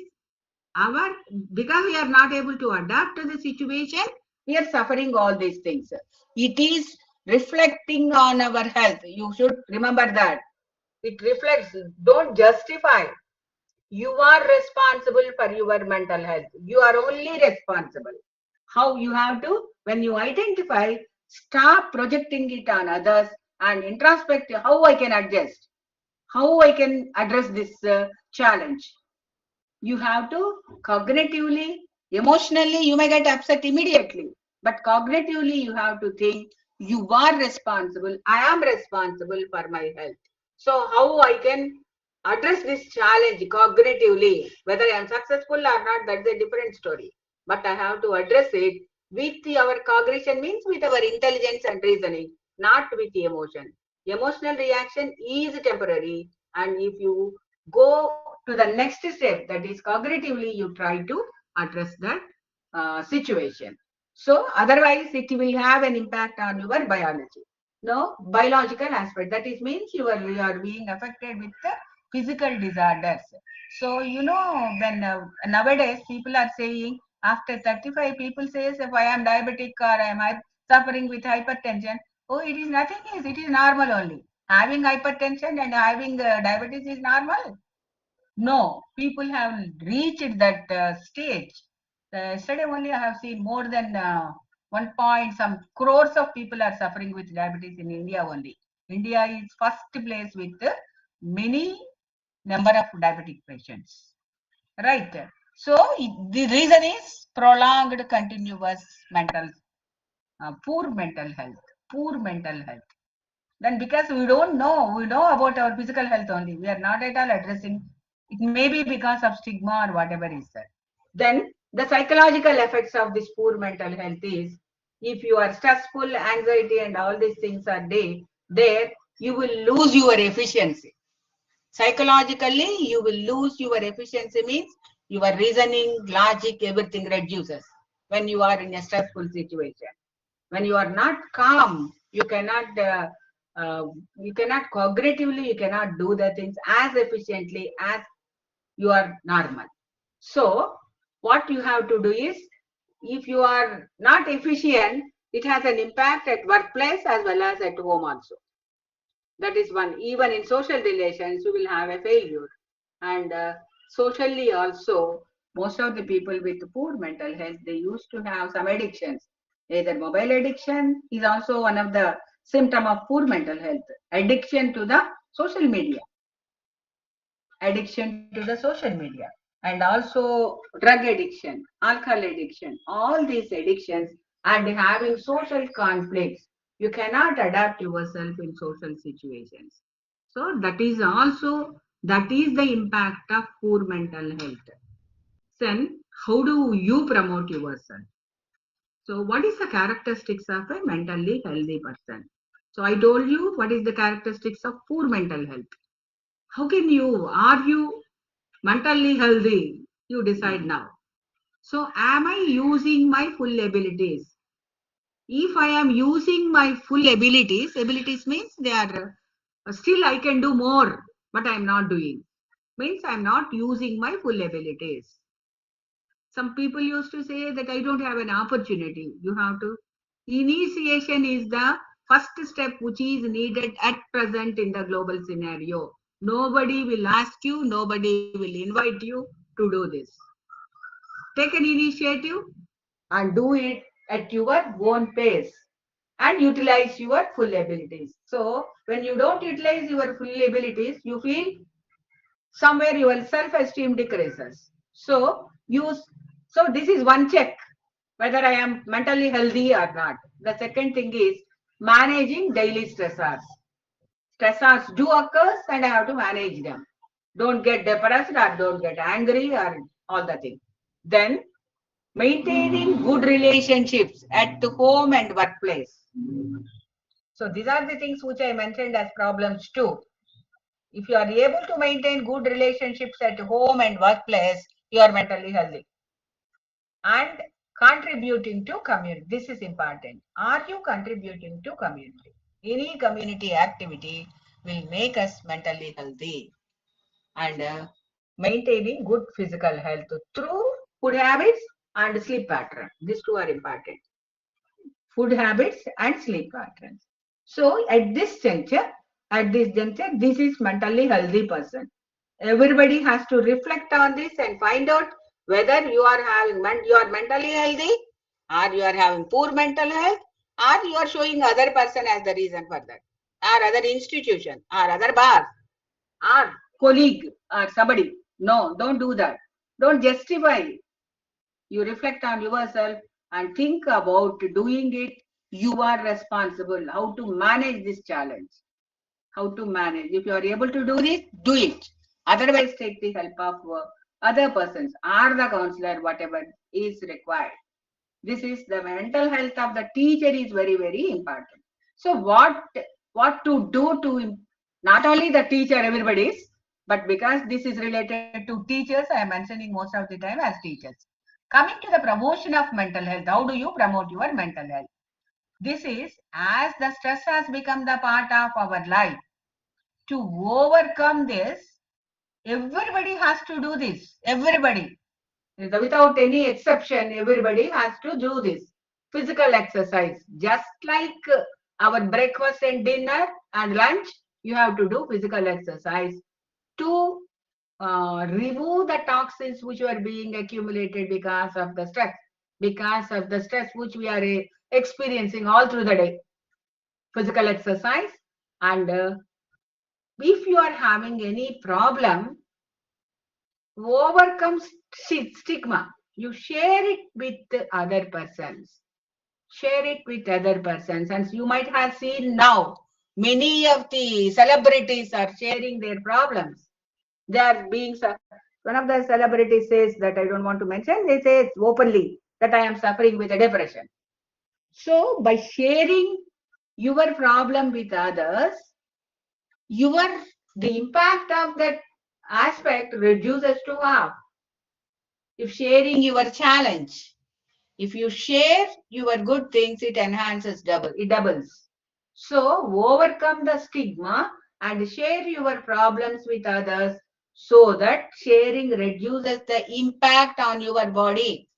our, because we are not able to adapt to the situation, we are suffering all these things. It is reflecting on our health. You should remember that. It reflects, don't justify. You are responsible for your mental health. You are only responsible. How you have to, when you identify, stop projecting it on others and introspect how I can adjust, how I can address this challenge. You have to cognitively, emotionally, you may get upset immediately. But cognitively, you have to think you are responsible. I am responsible for my health. So how I can address this challenge cognitively, whether I am successful or not, that's a different story. But I have to address it with our cognition, means with our intelligence and reasoning, not with emotion. Emotional reaction is temporary, and if you go to the next step, that is cognitively, you try to address that situation. So otherwise it will have an impact on your biology. No, biological aspect. That is means you are being affected with the physical disorders. So when nowadays people are saying after 35, people says if I am diabetic or I am suffering with hypertension, oh, it is nothing. It is normal only. Having hypertension and having diabetes is normal. No, people have reached that stage. Yesterday only I have seen more than 1 point some crores of people are suffering with diabetes in India only. India is first place with many number of diabetic patients. Right. So the reason is prolonged continuous poor mental health. Poor mental health. Then because we know about our physical health only. We are not at all addressing. It may be because of stigma or whatever is that. Then the psychological effects of this poor mental health is, if you are stressful, anxiety and all these things are there, you will lose your efficiency. Psychologically, you will lose your efficiency, means your reasoning, logic, everything reduces when you are in a stressful situation. When you are not calm, you cannot cognitively, you cannot do the things as efficiently as you are normal. So what you have to do is, if you are not efficient, it has an impact at workplace as well as at home also. That is one. Even in social relations, you will have a failure. And socially also, most of the people with poor mental health, they used to have some addictions. Either mobile addiction is also one of the symptom of poor mental health. Addiction to the social media. Addiction to the social media. And also drug addiction, alcohol addiction, all these addictions, and having social conflicts. You cannot adapt yourself in social situations. So that is the impact of poor mental health. Then how do you promote yourself? So what is the characteristics of a mentally healthy person? So I told you what is the characteristics of poor mental health. How can are you mentally healthy? You decide now. So am I using my full abilities? If I am using my full abilities means they are still I can do more, but I am not doing. Means I am not using my full abilities. Some people used to say that I don't have an opportunity. You have to. Initiation is the first step which is needed at present in the global scenario. Nobody will ask you, nobody will invite you to do this. Take an initiative and do it at your own pace and utilize your full abilities. So when you don't utilize your full abilities, you feel somewhere your self-esteem decreases. So this is one check whether I am mentally healthy or not. The second thing is managing daily stressors. Stressors do occur and I have to manage them. Don't get depressed or don't get angry or all the things. Then maintaining good relationships at home and workplace. So these are the things which I mentioned as problems too. If you are able to maintain good relationships at home and workplace, you are mentally healthy. And contributing to community. This is important. Are you contributing to community? Any community activity will make us mentally healthy. And maintaining good physical health through food habits and sleep pattern. These two are important. Food habits and sleep patterns. So at this juncture, this is mentally healthy person. Everybody has to reflect on this and find out whether you are mentally healthy, or you are having poor mental health, or you are showing other person as the reason for that, or other institution, or other bar, or colleague, or somebody. No, don't do that. Don't justify. You reflect on yourself and think about doing it. You are responsible. How to manage this challenge? How to manage? If you are able to do this, do it. Otherwise, take the help of other persons or the counselor, whatever is required. This is the mental health of the teacher is very, very important. So what to do to not only the teacher, everybody's, but because this is related to teachers, I am mentioning most of the time as teachers. Coming to the promotion of mental health, how do you promote your mental health? This is as the stress has become the part of our life. To overcome this, everybody has to do this. Everybody. Without any exception, everybody has to do this. Physical exercise. Just like our breakfast and dinner and lunch, you have to do physical exercise to remove the toxins which are being accumulated because of the stress which we are experiencing all through the day. Physical exercise, and if you are having any problem, overcome stigma. You share it with other persons. Share it with other persons. And you might have seen now, many of the celebrities are sharing their problems. They are being, one of the celebrities says that I don't want to mention, they say openly that I am suffering with a depression. So by sharing your problem with others, the impact of that aspect reduces to half. If sharing your challenge, if you share your good things, it enhances it doubles. So overcome the stigma and share your problems with others so that sharing reduces the impact on your body.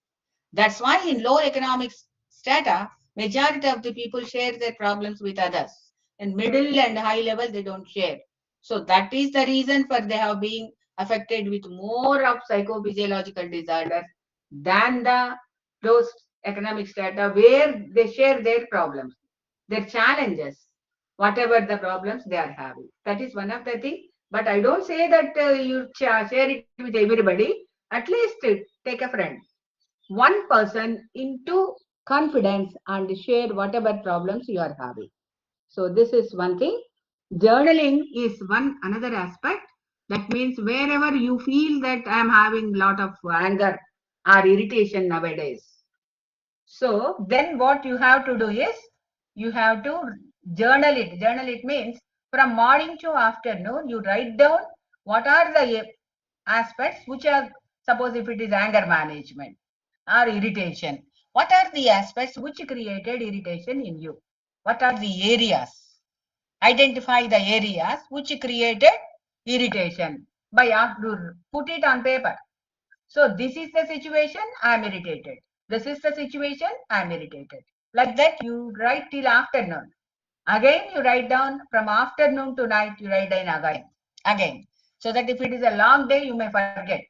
That's why in low economic strata, majority of the people share their problems with others. In middle and high level, they don't share. So that is the reason for they have been affected with more of psychophysiological disorders than those economic strata where they share their problems, their challenges, whatever the problems they are having. That is one of the things. But I don't say that you share it with everybody. At least take a friend, one person into confidence and share whatever problems you are having. So this is one thing. Journaling is another aspect. That means wherever you feel that I am having lot of anger or irritation nowadays. So then what you have to do is you have to journal it. Journal it means from morning to afternoon you write down what are the aspects which are, suppose if it is anger management or irritation, what are the aspects which created irritation in you? What are the areas? Identify the areas which created irritation by put it on paper. So this is the situation, I am irritated. This is the situation, I am irritated. Like that you write till afternoon. Again you write down from afternoon to night, you write down again. So that if it is a long day, you may forget.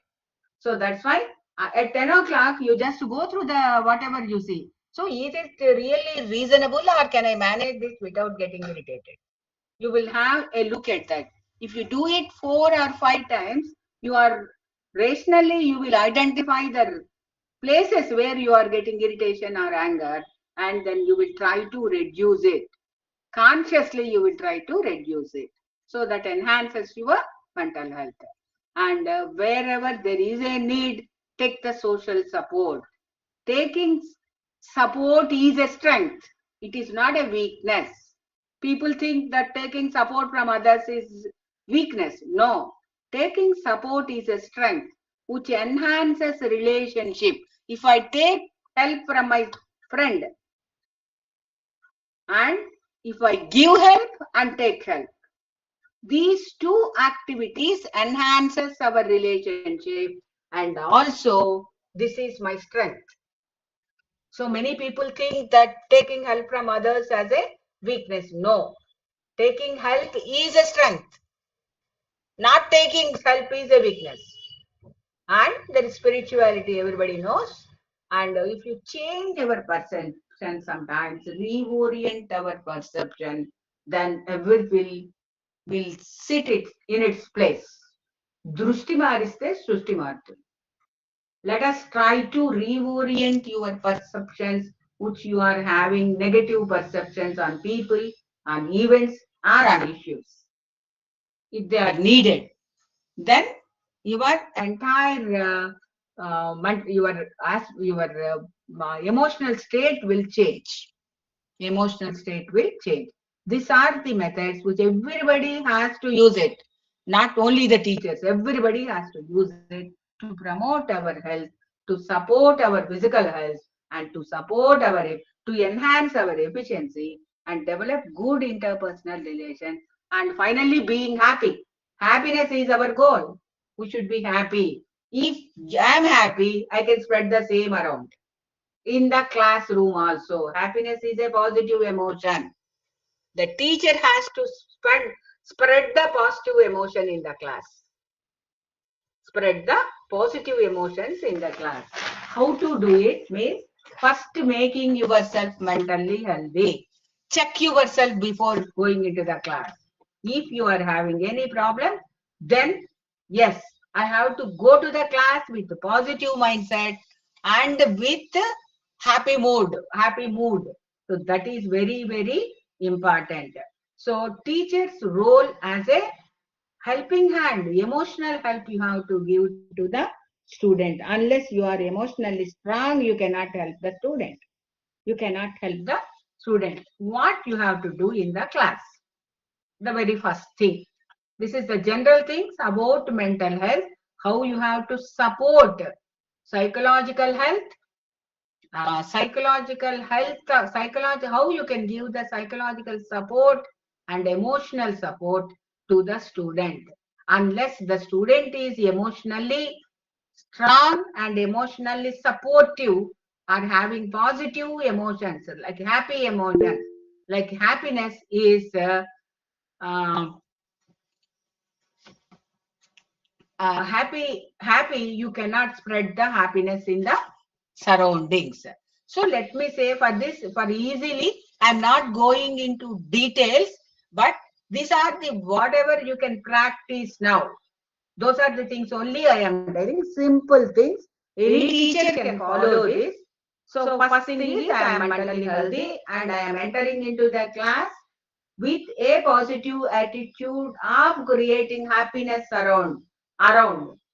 So that's why at 10 o'clock, you just go through the whatever you see. So is it really reasonable or can I manage this without getting irritated? You will have a look at that. If you do it 4 or 5 times, you are rationally, you will identify the places where you are getting irritation or anger, and then you will try to reduce it. Consciously, you will try to reduce it. So that enhances your mental health. And wherever there is a need, take the social support. Taking support is a strength. It is not a weakness. People think that taking support from others is weakness. No. Taking support is a strength which enhances relationship. If I take help from my friend and if I give help and take help, these two activities enhances our relationship, and also this is my strength. So many people think that taking help from others as a weakness. No, taking help is a strength. Not taking help is a weakness. And there is spirituality, everybody knows. And if you change our perception sometimes, reorient our perception, then everything will sit it in its place. Drushti mariste, Srushti martu. Let us try to reorient your perceptions, which you are having negative perceptions on people, on events, or on issues. If they are needed, then your entire emotional state will change. Emotional state will change. These are the methods which everybody has to use it. Not only the teachers, everybody has to use it to promote our health, to support our physical health, and to support to enhance our efficiency and develop good interpersonal relations, and finally being happy. Happiness is our goal. We should be happy. If I am happy, I can spread the same around. In the classroom also, happiness is a positive emotion. The teacher has to spread the positive emotion in the class. Spread the positive emotions in the class. How to do it means first making yourself mentally healthy. Check yourself before going into the class. If you are having any problem, then yes, I have to go to the class with a positive mindset and with happy mood. So that is very, very important. So teacher's role as a helping hand, emotional help you have to give to the student. Unless you are emotionally strong, you cannot help the student. You cannot help the student. What you have to do in the class? The very first thing. This is the general things about mental health, how you have to support psychological health, how you can give the psychological support and emotional support to the student. Unless the student is emotionally strong and emotionally supportive, or having positive emotions like happy emotions, like happiness is happy, you cannot spread the happiness in the surroundings. So let me say, for easily, I'm not going into details, but these are the whatever you can practice now. Those are the things only I am telling, simple things. Any teacher can follow this. So first thing is, I am mentally healthy and I am entering into the class with a positive attitude of creating happiness around.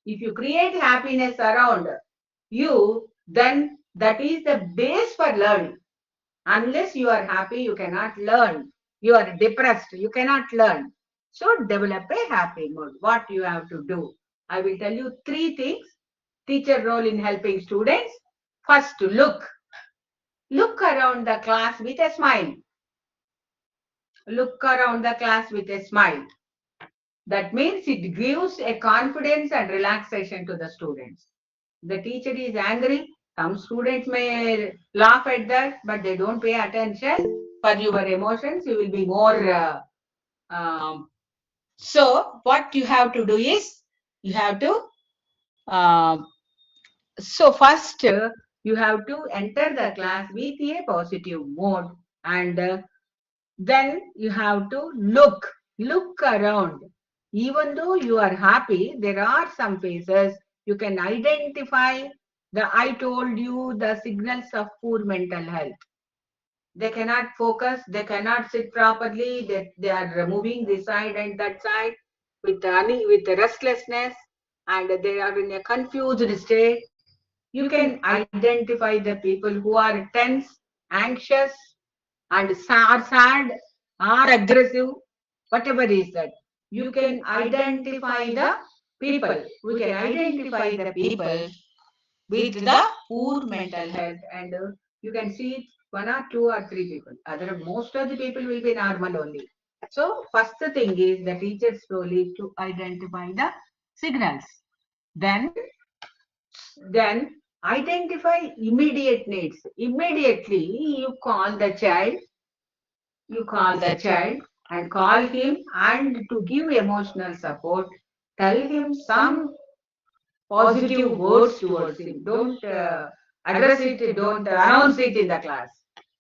If you create happiness around you, then that is the base for learning. Unless you are happy, you cannot learn. You are depressed, you cannot learn. So develop a happy mood. What you have to do? I will tell you 3 things. Teacher role in helping students. First, look around the class with a smile. Look around the class with a smile. That means it gives a confidence and relaxation to the students. The teacher is angry. Some students may laugh at that, but they don't pay attention. For your emotions, you will be more. So what you have to do is, you have to. So first, you have to enter the class with a positive mode, and then you have to look around. Even though you are happy, there are some phases you can identify I told you the signals of poor mental health. They cannot focus, they cannot sit properly, they are moving this side and that side with restlessness, and they are in a confused state. You can identify the people who are tense, anxious, and are sad, are aggressive, whatever is that. You can identify the people. We can identify the people with the poor mental health, and you can see 1 or 2 or 3 people. Most of the people will be normal only. So first thing is, the teacher's role is to identify the signals. Then identify immediate needs. Immediately you call the child and call him, and to give emotional support, tell him some positive words towards him. Don't address it, don't announce it in the class.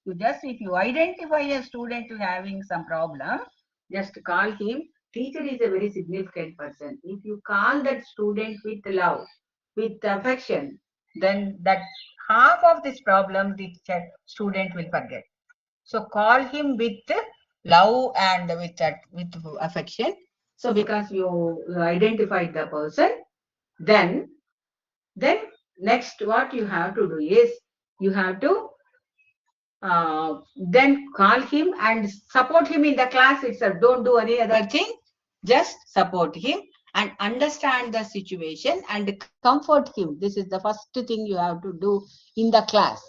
If you identify a student having some problem, just call him. Teacher is a very significant person. If you call that student with love, with affection, then that half of this problem the student will forget. So call him with love and with affection. So because you identified the person, then next what you have to do is you have to then call him and support him in the class itself. Don't do any other thing. Just support him and understand the situation and comfort him. This is the first thing you have to do in the class.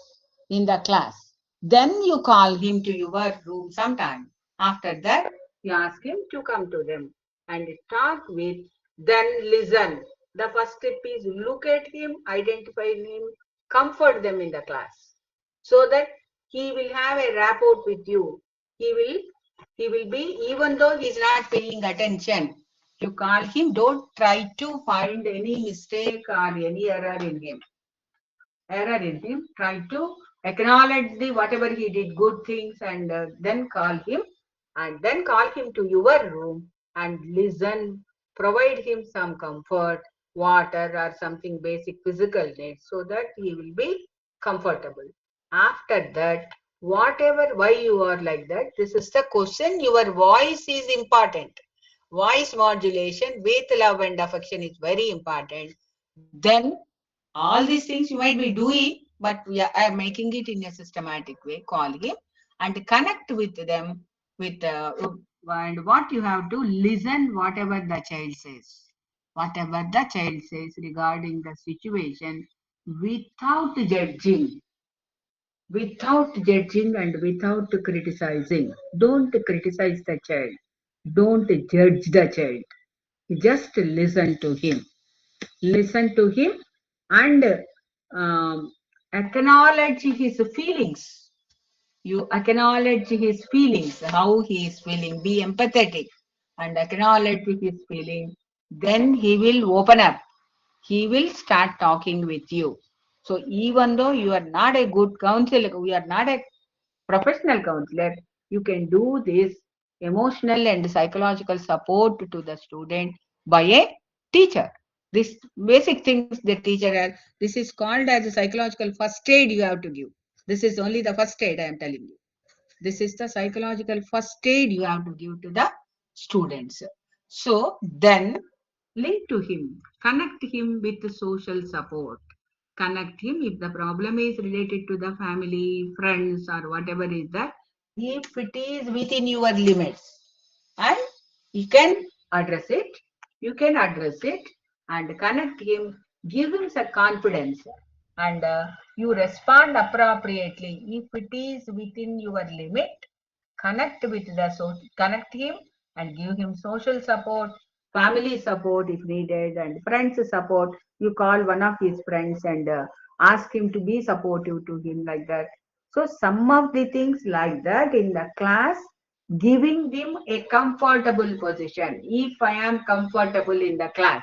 Then you call him to your room sometime. After that, you ask him to come to them and talk with, then listen. The first step is look at him, identify him, comfort them in the class, so that he will have a rapport with you. He will be, even though he is not paying attention, you call him, don't try to find any mistake or any error in him. Try to acknowledge the whatever he did, good things, and then call him to your room and listen, provide him some comfort, water or something basic physical needs, so that he will be comfortable. After that, whatever, why you are like that, this is the question. Your voice is important. Voice modulation with love and affection is very important. Then all these things you might be doing, but I am making it in a systematic way. Call him and connect with them with and what you have to listen whatever the child says. Whatever the child says regarding the situation without judging. And without criticizing. Don't criticize the child. Don't judge the child. Just listen to him. And acknowledge his feelings. You acknowledge his feelings, how he is feeling. Be empathetic and acknowledge his feelings. Then he will open up. He will start talking with you. So even though you are not a good counselor, we are not a professional counselor, you can do this emotional and psychological support to the student by a teacher. This basic things the teacher has, this is called as a psychological first aid you have to give. This is only the first aid I am telling you. This is the psychological first aid you have to give to the students. So then link to him, connect him with the social support. Connect him if the problem is related to the family, friends, or whatever is that. If it is within your limits, and you can address it, and connect him, give him some confidence, and you respond appropriately. If it is within your limit, connect him and give him social support, family support if needed, and friends support. You call one of his friends and ask him to be supportive to him, like that. So some of the things like that in the class, giving them a comfortable position. If I am comfortable in the class,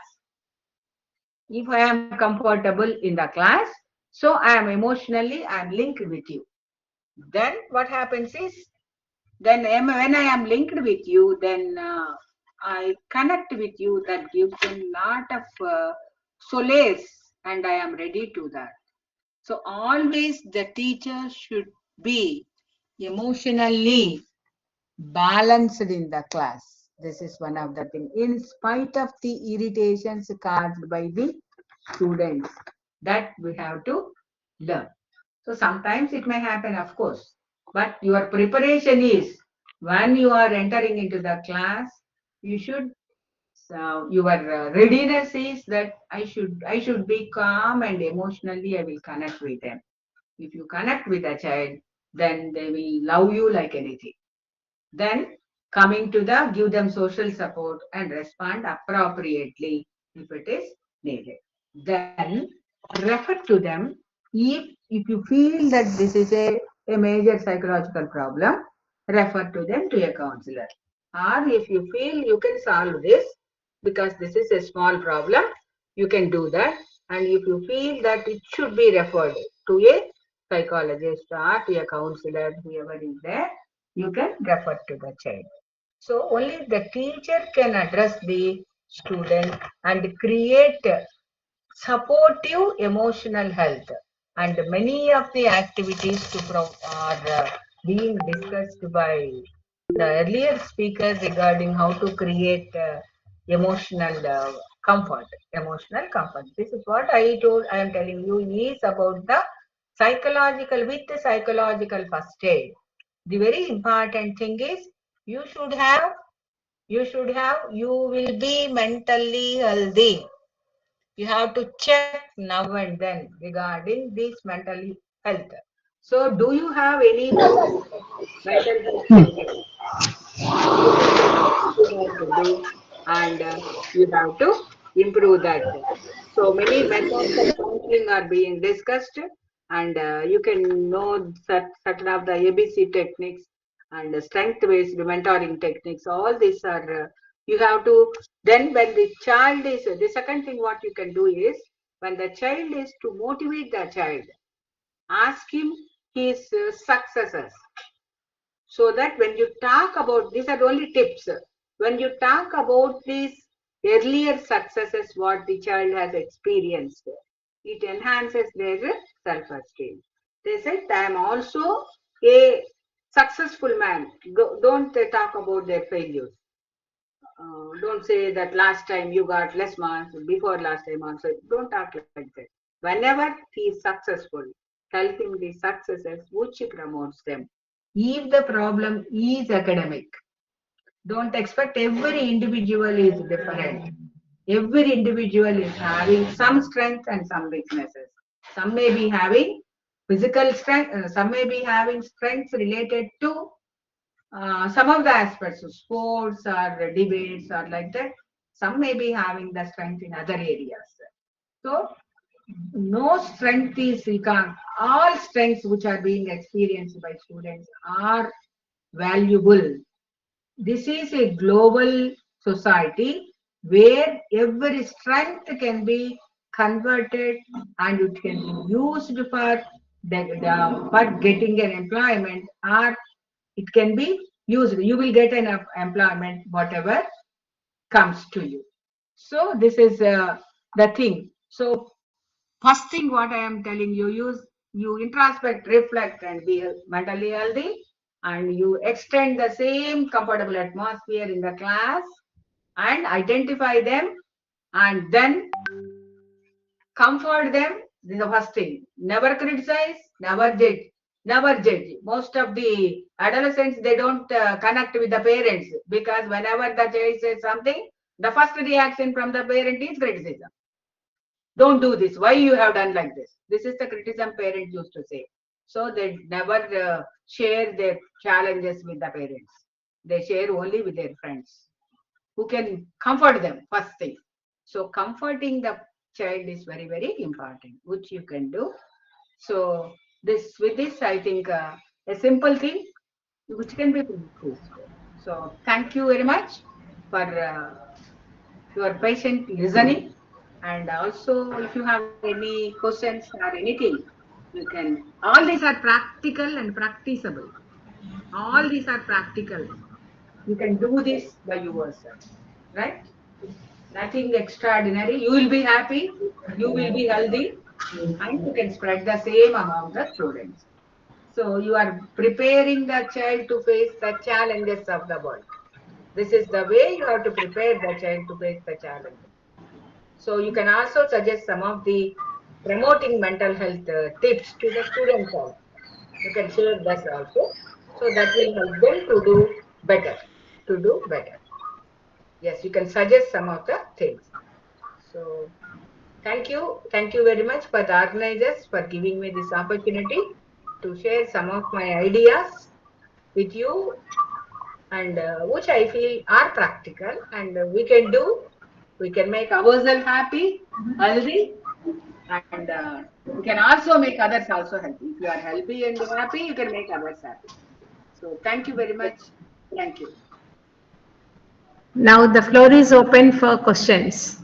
so I am emotionally, I am linked with you. Then what happens is, then when I am linked with you, then I connect with you. That gives a lot of solace, and I am ready to that. So always the teacher should be emotionally balanced in the class. This is one of the things. In spite of the irritations caused by the students, that we have to learn. So sometimes it may happen, of course, but your preparation is, when you are entering into the class, you should, your readiness is that I should be calm and emotionally I will connect with them. If you connect with a child, then they will love you like anything. Then coming to the, give them social support and respond appropriately if it is needed. Then refer to them. If you feel that this is a major psychological problem, refer to them to a counselor. Or if you feel you can solve this, because this is a small problem, you can do that. And if you feel that it should be referred to a psychologist or to a counselor, whoever is there, you can refer to the child. So only the teacher can address the student and create supportive emotional health. And many of the activities are being discussed by the earlier speakers regarding how to create emotional comfort. Emotional comfort. This is what I am telling you is about the psychological, with the psychological first aid. The very important thing is you will be mentally healthy. You have to check now and then regarding this mental health. So do you have any more mental health checkup? This is the thing you have to do, and you have to improve that. So many methods of counseling are being discussed, and you can know certain of the ABC techniques and strength-based mentoring techniques. All these are you have to. Then, when the child is the second thing, what you can do is when the child is to motivate the child, ask him his successes, so that when you talk about, these are only tips, when you talk about these earlier successes what the child has experienced, it enhances their self-esteem. They said, I am also a successful man. Don't talk about their failures. Don't say that last time you got less marks, before last time also. Don't talk like that. Whenever he is successful, tell him the successes which promotes them. If the problem is academic, don't expect every individual is different. Every individual is having some strengths and some weaknesses. Some may be having physical strength, some may be having strengths related to some of the aspects of sports or debates or like that. Some may be having the strength in other areas. So no strength is can't. All strengths which are being experienced by students are valuable. This is a global society where every strength can be converted and it can be used for getting an employment, or it can be used. You will get an employment whatever comes to you. So this is the thing. So first thing what I am telling you, you introspect, reflect, and be mentally healthy, and you extend the same comfortable atmosphere in the class and identify them, and then comfort them. This is the first thing. Never criticize, never judge. Never judge. Most of the adolescents, they don't connect with the parents, because whenever the child says something, the first reaction from the parent is criticism. Don't do this. Why you have done like this? This is the criticism parents used to say. So they never share their challenges with the parents. They share only with their friends who can comfort them, first thing. So comforting the child is very, very important, which you can do. So with this, I think a simple thing which can be practiced. So thank you very much for your patient listening. And also, if you have any questions or anything, you can. All these are practical and practicable. All these are practical. You can do this by yourself, right? Nothing extraordinary. You will be happy. You will be healthy, and you can spread the same among the students. So you are preparing the child to face the challenges of the world. This is the way you have to prepare the child to face the challenges. So you can also suggest some of the promoting mental health tips to the students also. You can share this also. So that will help them to do better. Yes, you can suggest some of the things. So thank you very much for the organizers for giving me this opportunity to share some of my ideas with you, and which I feel are practical, and we can do. We can make ourselves happy, healthy, and we can also make others also happy. If you are healthy and happy, you can make others happy. So thank you very much. Thank you. Now the floor is open for questions.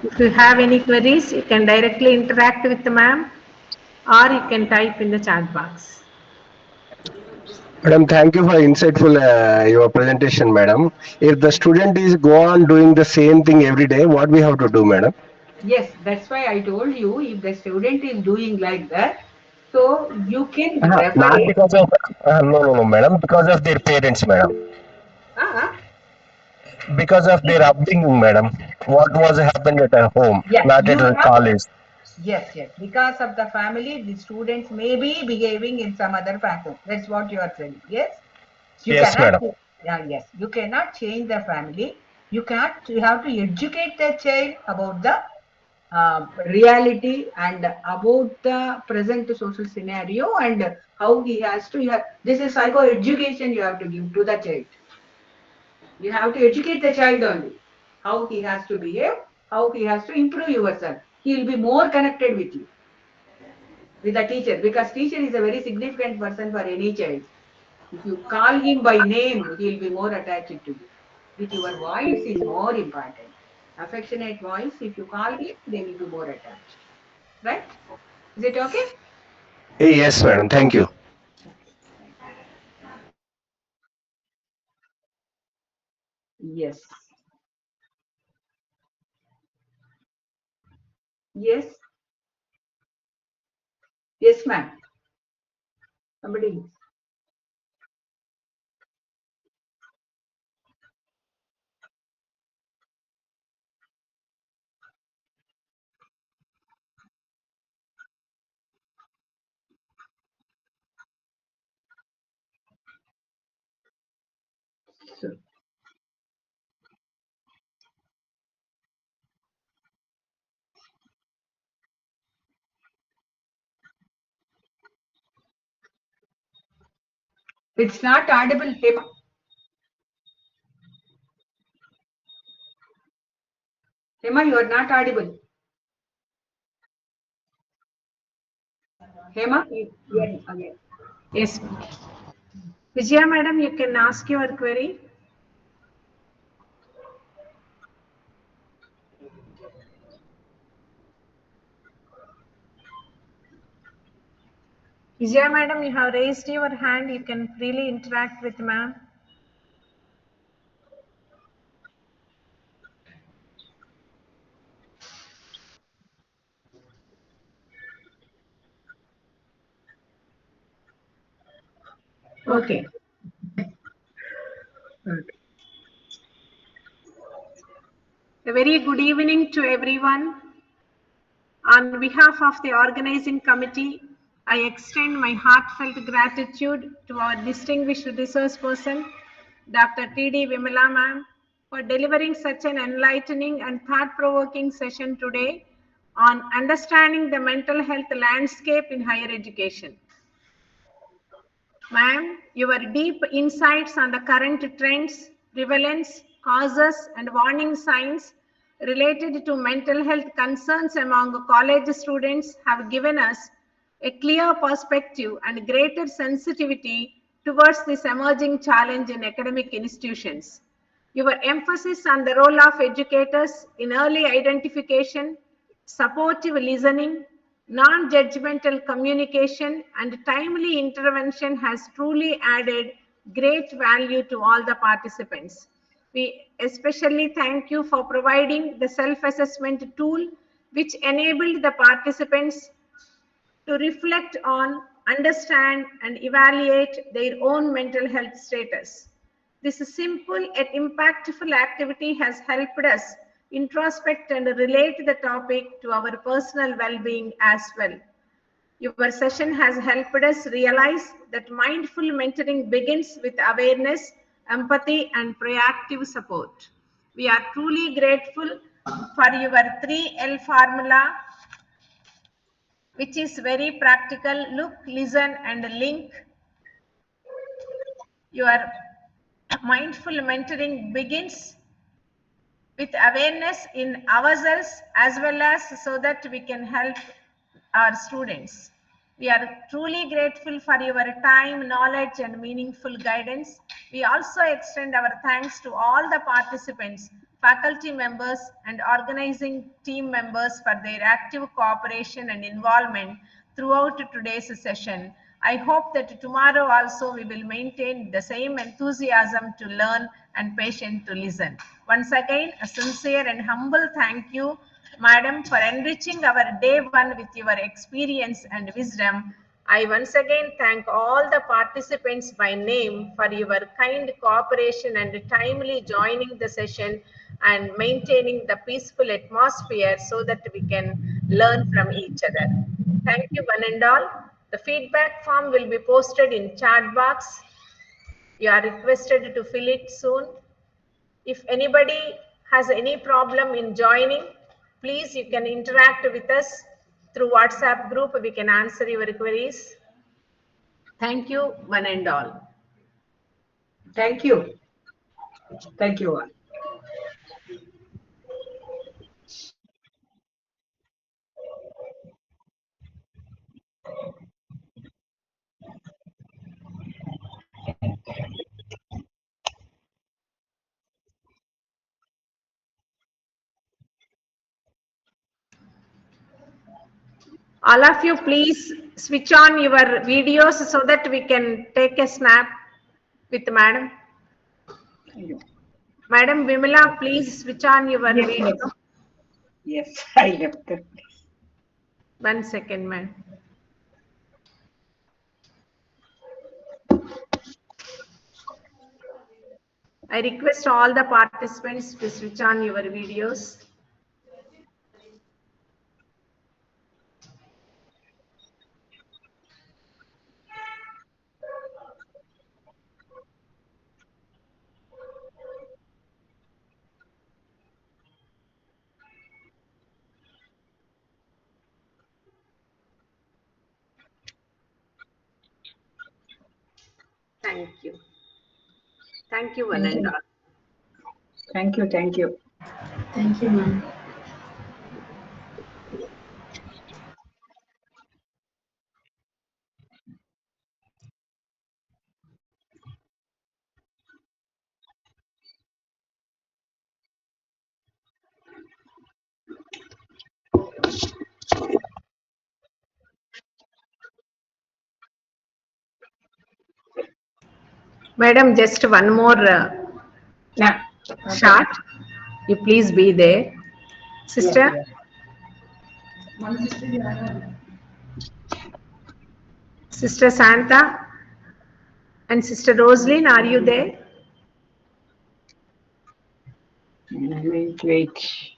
If you have any queries, you can directly interact with the ma'am, or you can type in the chat box. Madam, thank you for insightful your presentation, madam. If the student is go on doing the same thing every day, what we have to do, madam? Yes, that's why I told you if the student is doing like that, so you can refer Not it. because of no, madam. Because of their parents, madam. Uh, Because of their upbringing, madam. What was happened at a home, yes, not at you a have. college. Yes, yes. Because of the family, the students may be behaving in some other fashion. That's what you are saying. Yes. You Yes, cannot. madam. Yes, you cannot change the family. You can't. You have to educate the child about the reality and about the present social scenario and how he has to. This is psycho education you have to give to the child. You have to educate the child only. How he has to behave, how he has to improve yourself. He will be more connected with you, with the teacher, because teacher is a very significant person for any child. If you call him by name, he will be more attached to you. With your voice is more important. Affectionate voice, if you call him, they will be more attached. Right? Is it okay? Yes, madam. Thank you. Okay. Thank you. Yes. Yes. Yes, ma'am. Somebody. So, it's not audible, Hema. Hema, you are not audible. Hema, you are again. Yes, ma'am. Vijaya madam, you can ask your query. Vijaya madam, you have raised your hand. You can freely interact with ma'am. Okay. A very good evening to everyone. On behalf of the organizing committee, I extend my heartfelt gratitude to our distinguished resource person, Dr. T.D. Vimala ma'am, for delivering such an enlightening and thought-provoking session today on understanding the mental health landscape in higher education. Ma'am, your deep insights on the current trends, prevalence, causes, and warning signs related to mental health concerns among college students have given us a clear perspective and greater sensitivity towards this emerging challenge in academic institutions. Your emphasis on the role of educators in early identification, supportive listening, non-judgmental communication, and timely intervention has truly added great value to all the participants. We especially thank you for providing the self-assessment tool which enabled the participants to reflect on, understand, and evaluate their own mental health status. This simple yet impactful activity has helped us introspect and relate the topic to our personal well-being as well. Your session has helped us realize that mindful mentoring begins with awareness, empathy, and proactive support. We are truly grateful for your 3L formula, which is very practical. Look, listen, and link. Your mindful mentoring begins with awareness in ourselves as well as so that we can help our students. We are truly grateful for your time, knowledge, and meaningful guidance. We also extend our thanks to all the participants, faculty members, and organizing team members for their active cooperation and involvement throughout today's session. I hope that tomorrow also we will maintain the same enthusiasm to learn and patience to listen. Once again, a sincere and humble thank you Madam, for enriching our day one with your experience and wisdom. I once again thank all the participants by name for your kind cooperation and timely joining the session and maintaining the peaceful atmosphere so that we can learn from each other. Thank you, one and all. The feedback form will be posted in chat box. You are requested to fill it soon. If anybody has any problem in joining, please you can interact with us through WhatsApp group. We can answer your queries. Thank you, one and all. Thank you. Thank you all. All of you, please switch on your videos so that we can take a snap with Madam. Madam Vimala, please switch on your video. Yes, I have that. 1 second, ma'am. I request all the participants to switch on your videos. Thank you. Thank you, one and all. Thank you. Thank you. Thank you, ma'am. Madam, just one more Yeah. shot. You please be there. Sister? Sister Santha and Sister Rosaline, are you there? Wait.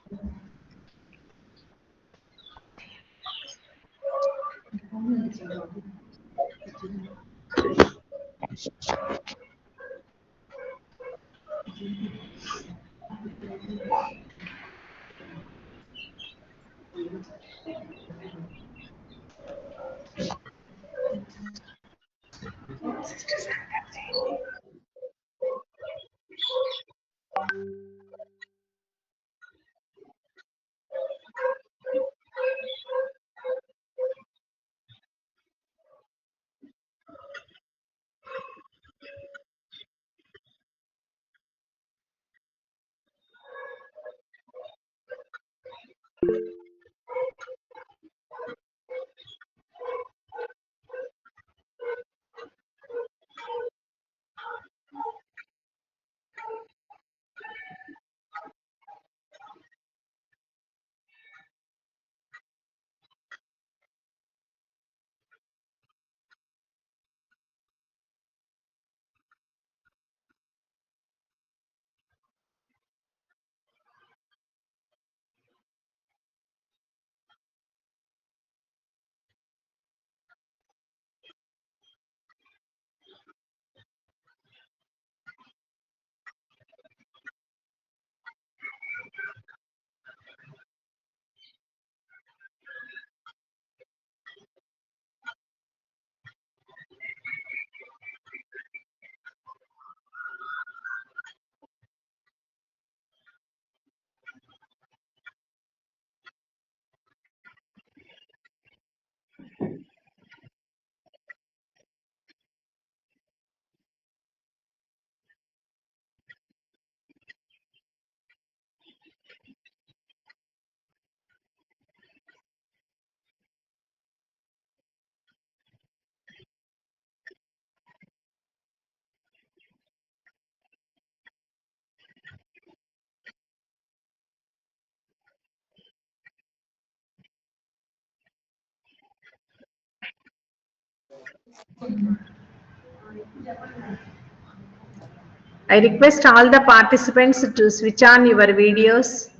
I request all the participants to switch on your videos.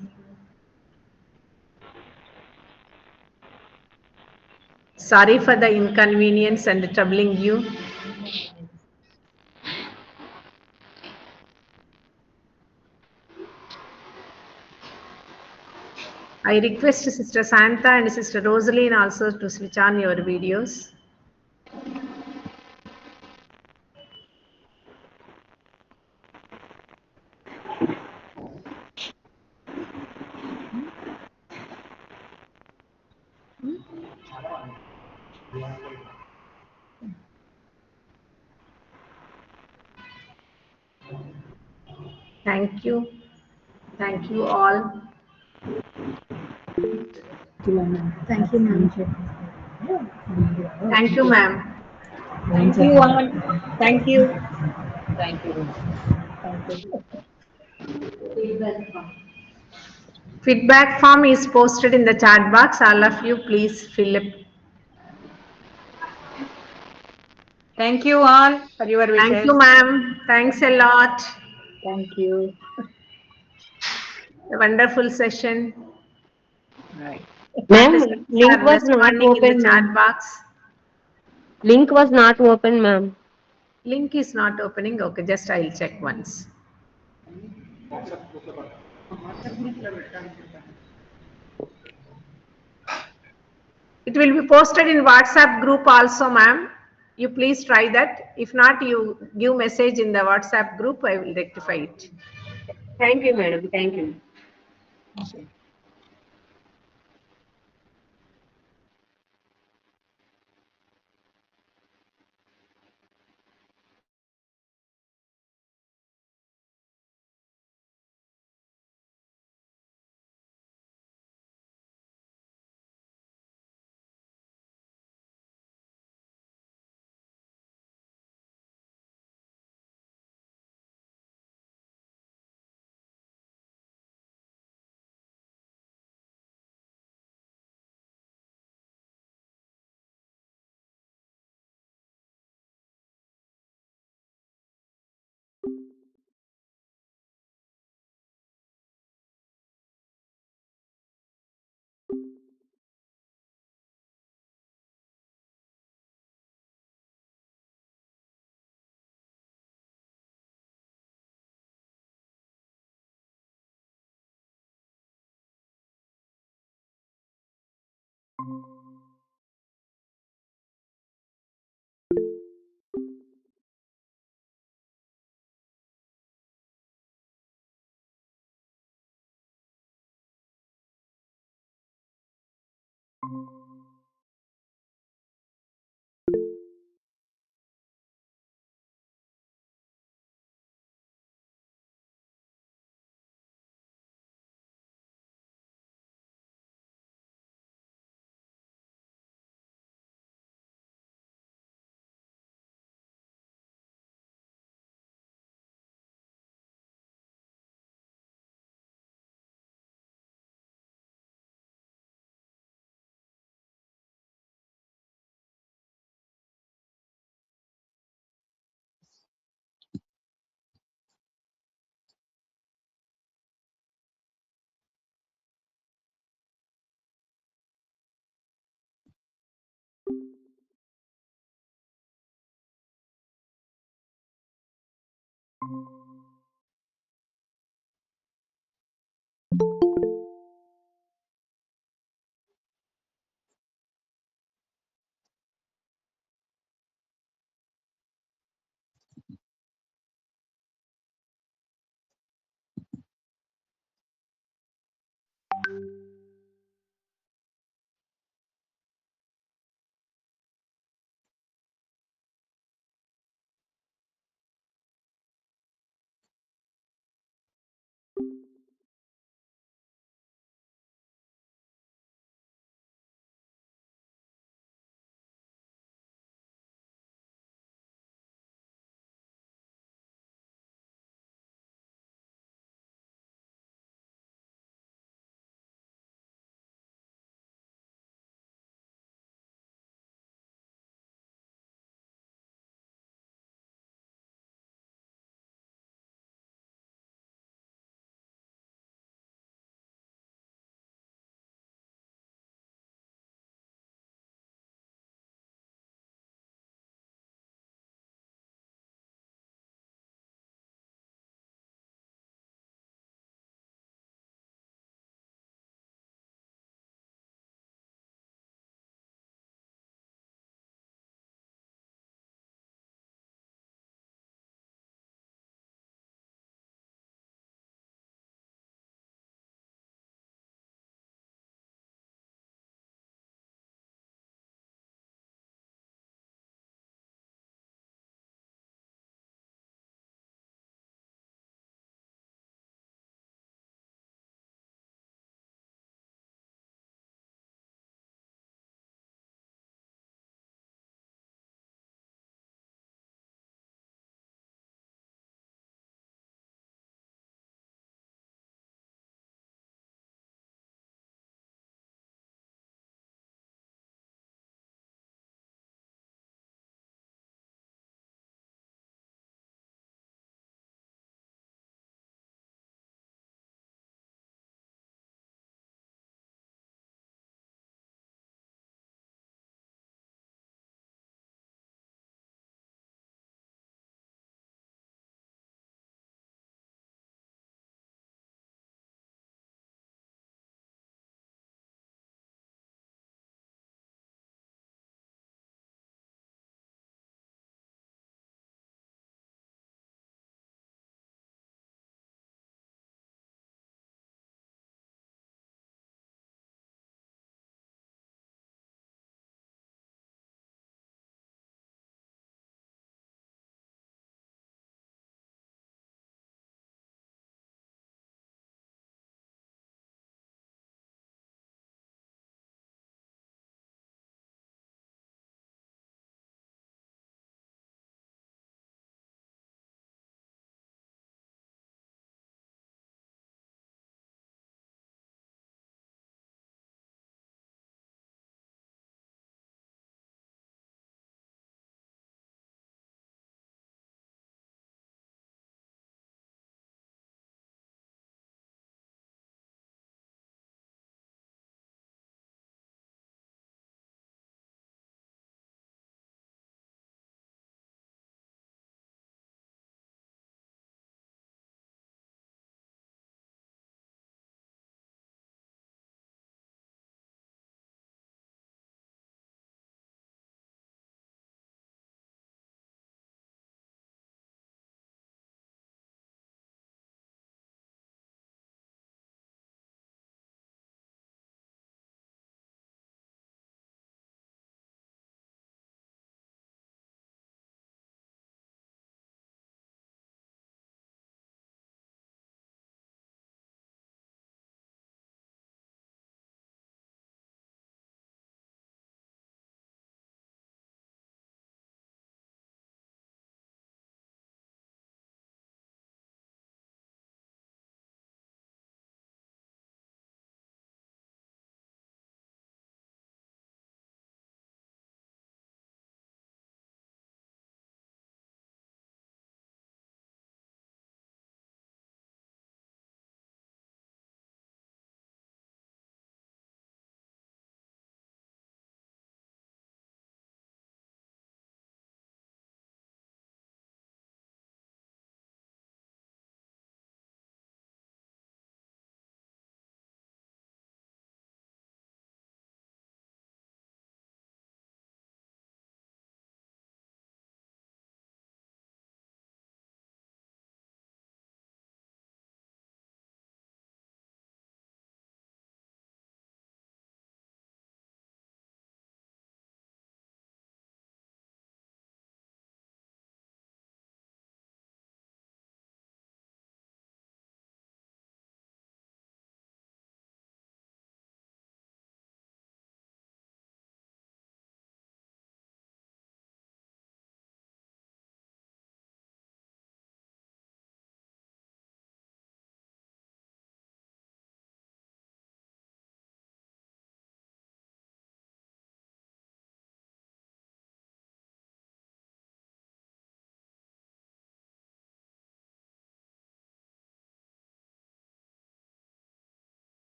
Sorry for the inconvenience and troubling you. I request Sister Santha and Sister Rosaline also to switch on your videos. Thank you. Thank you all. Thank you, ma'am. Thank you, ma'am. Thank you all. Thank you. Feedback form is posted in the chat box. All of you, please fill up. Thank you all for your wishes. Thank you, ma'am. Thanks a lot. Thank you. A wonderful session. Right. Ma'am, link was not Responding in the open, chat ma'am. box. Link was not open, ma'am. Link is not opening. Okay, just I'll check once. It will be posted in WhatsApp group also, ma'am. You please try that. If not, you give message in the WhatsApp group. I will rectify it. Thank you, madam. Thank you.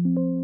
you.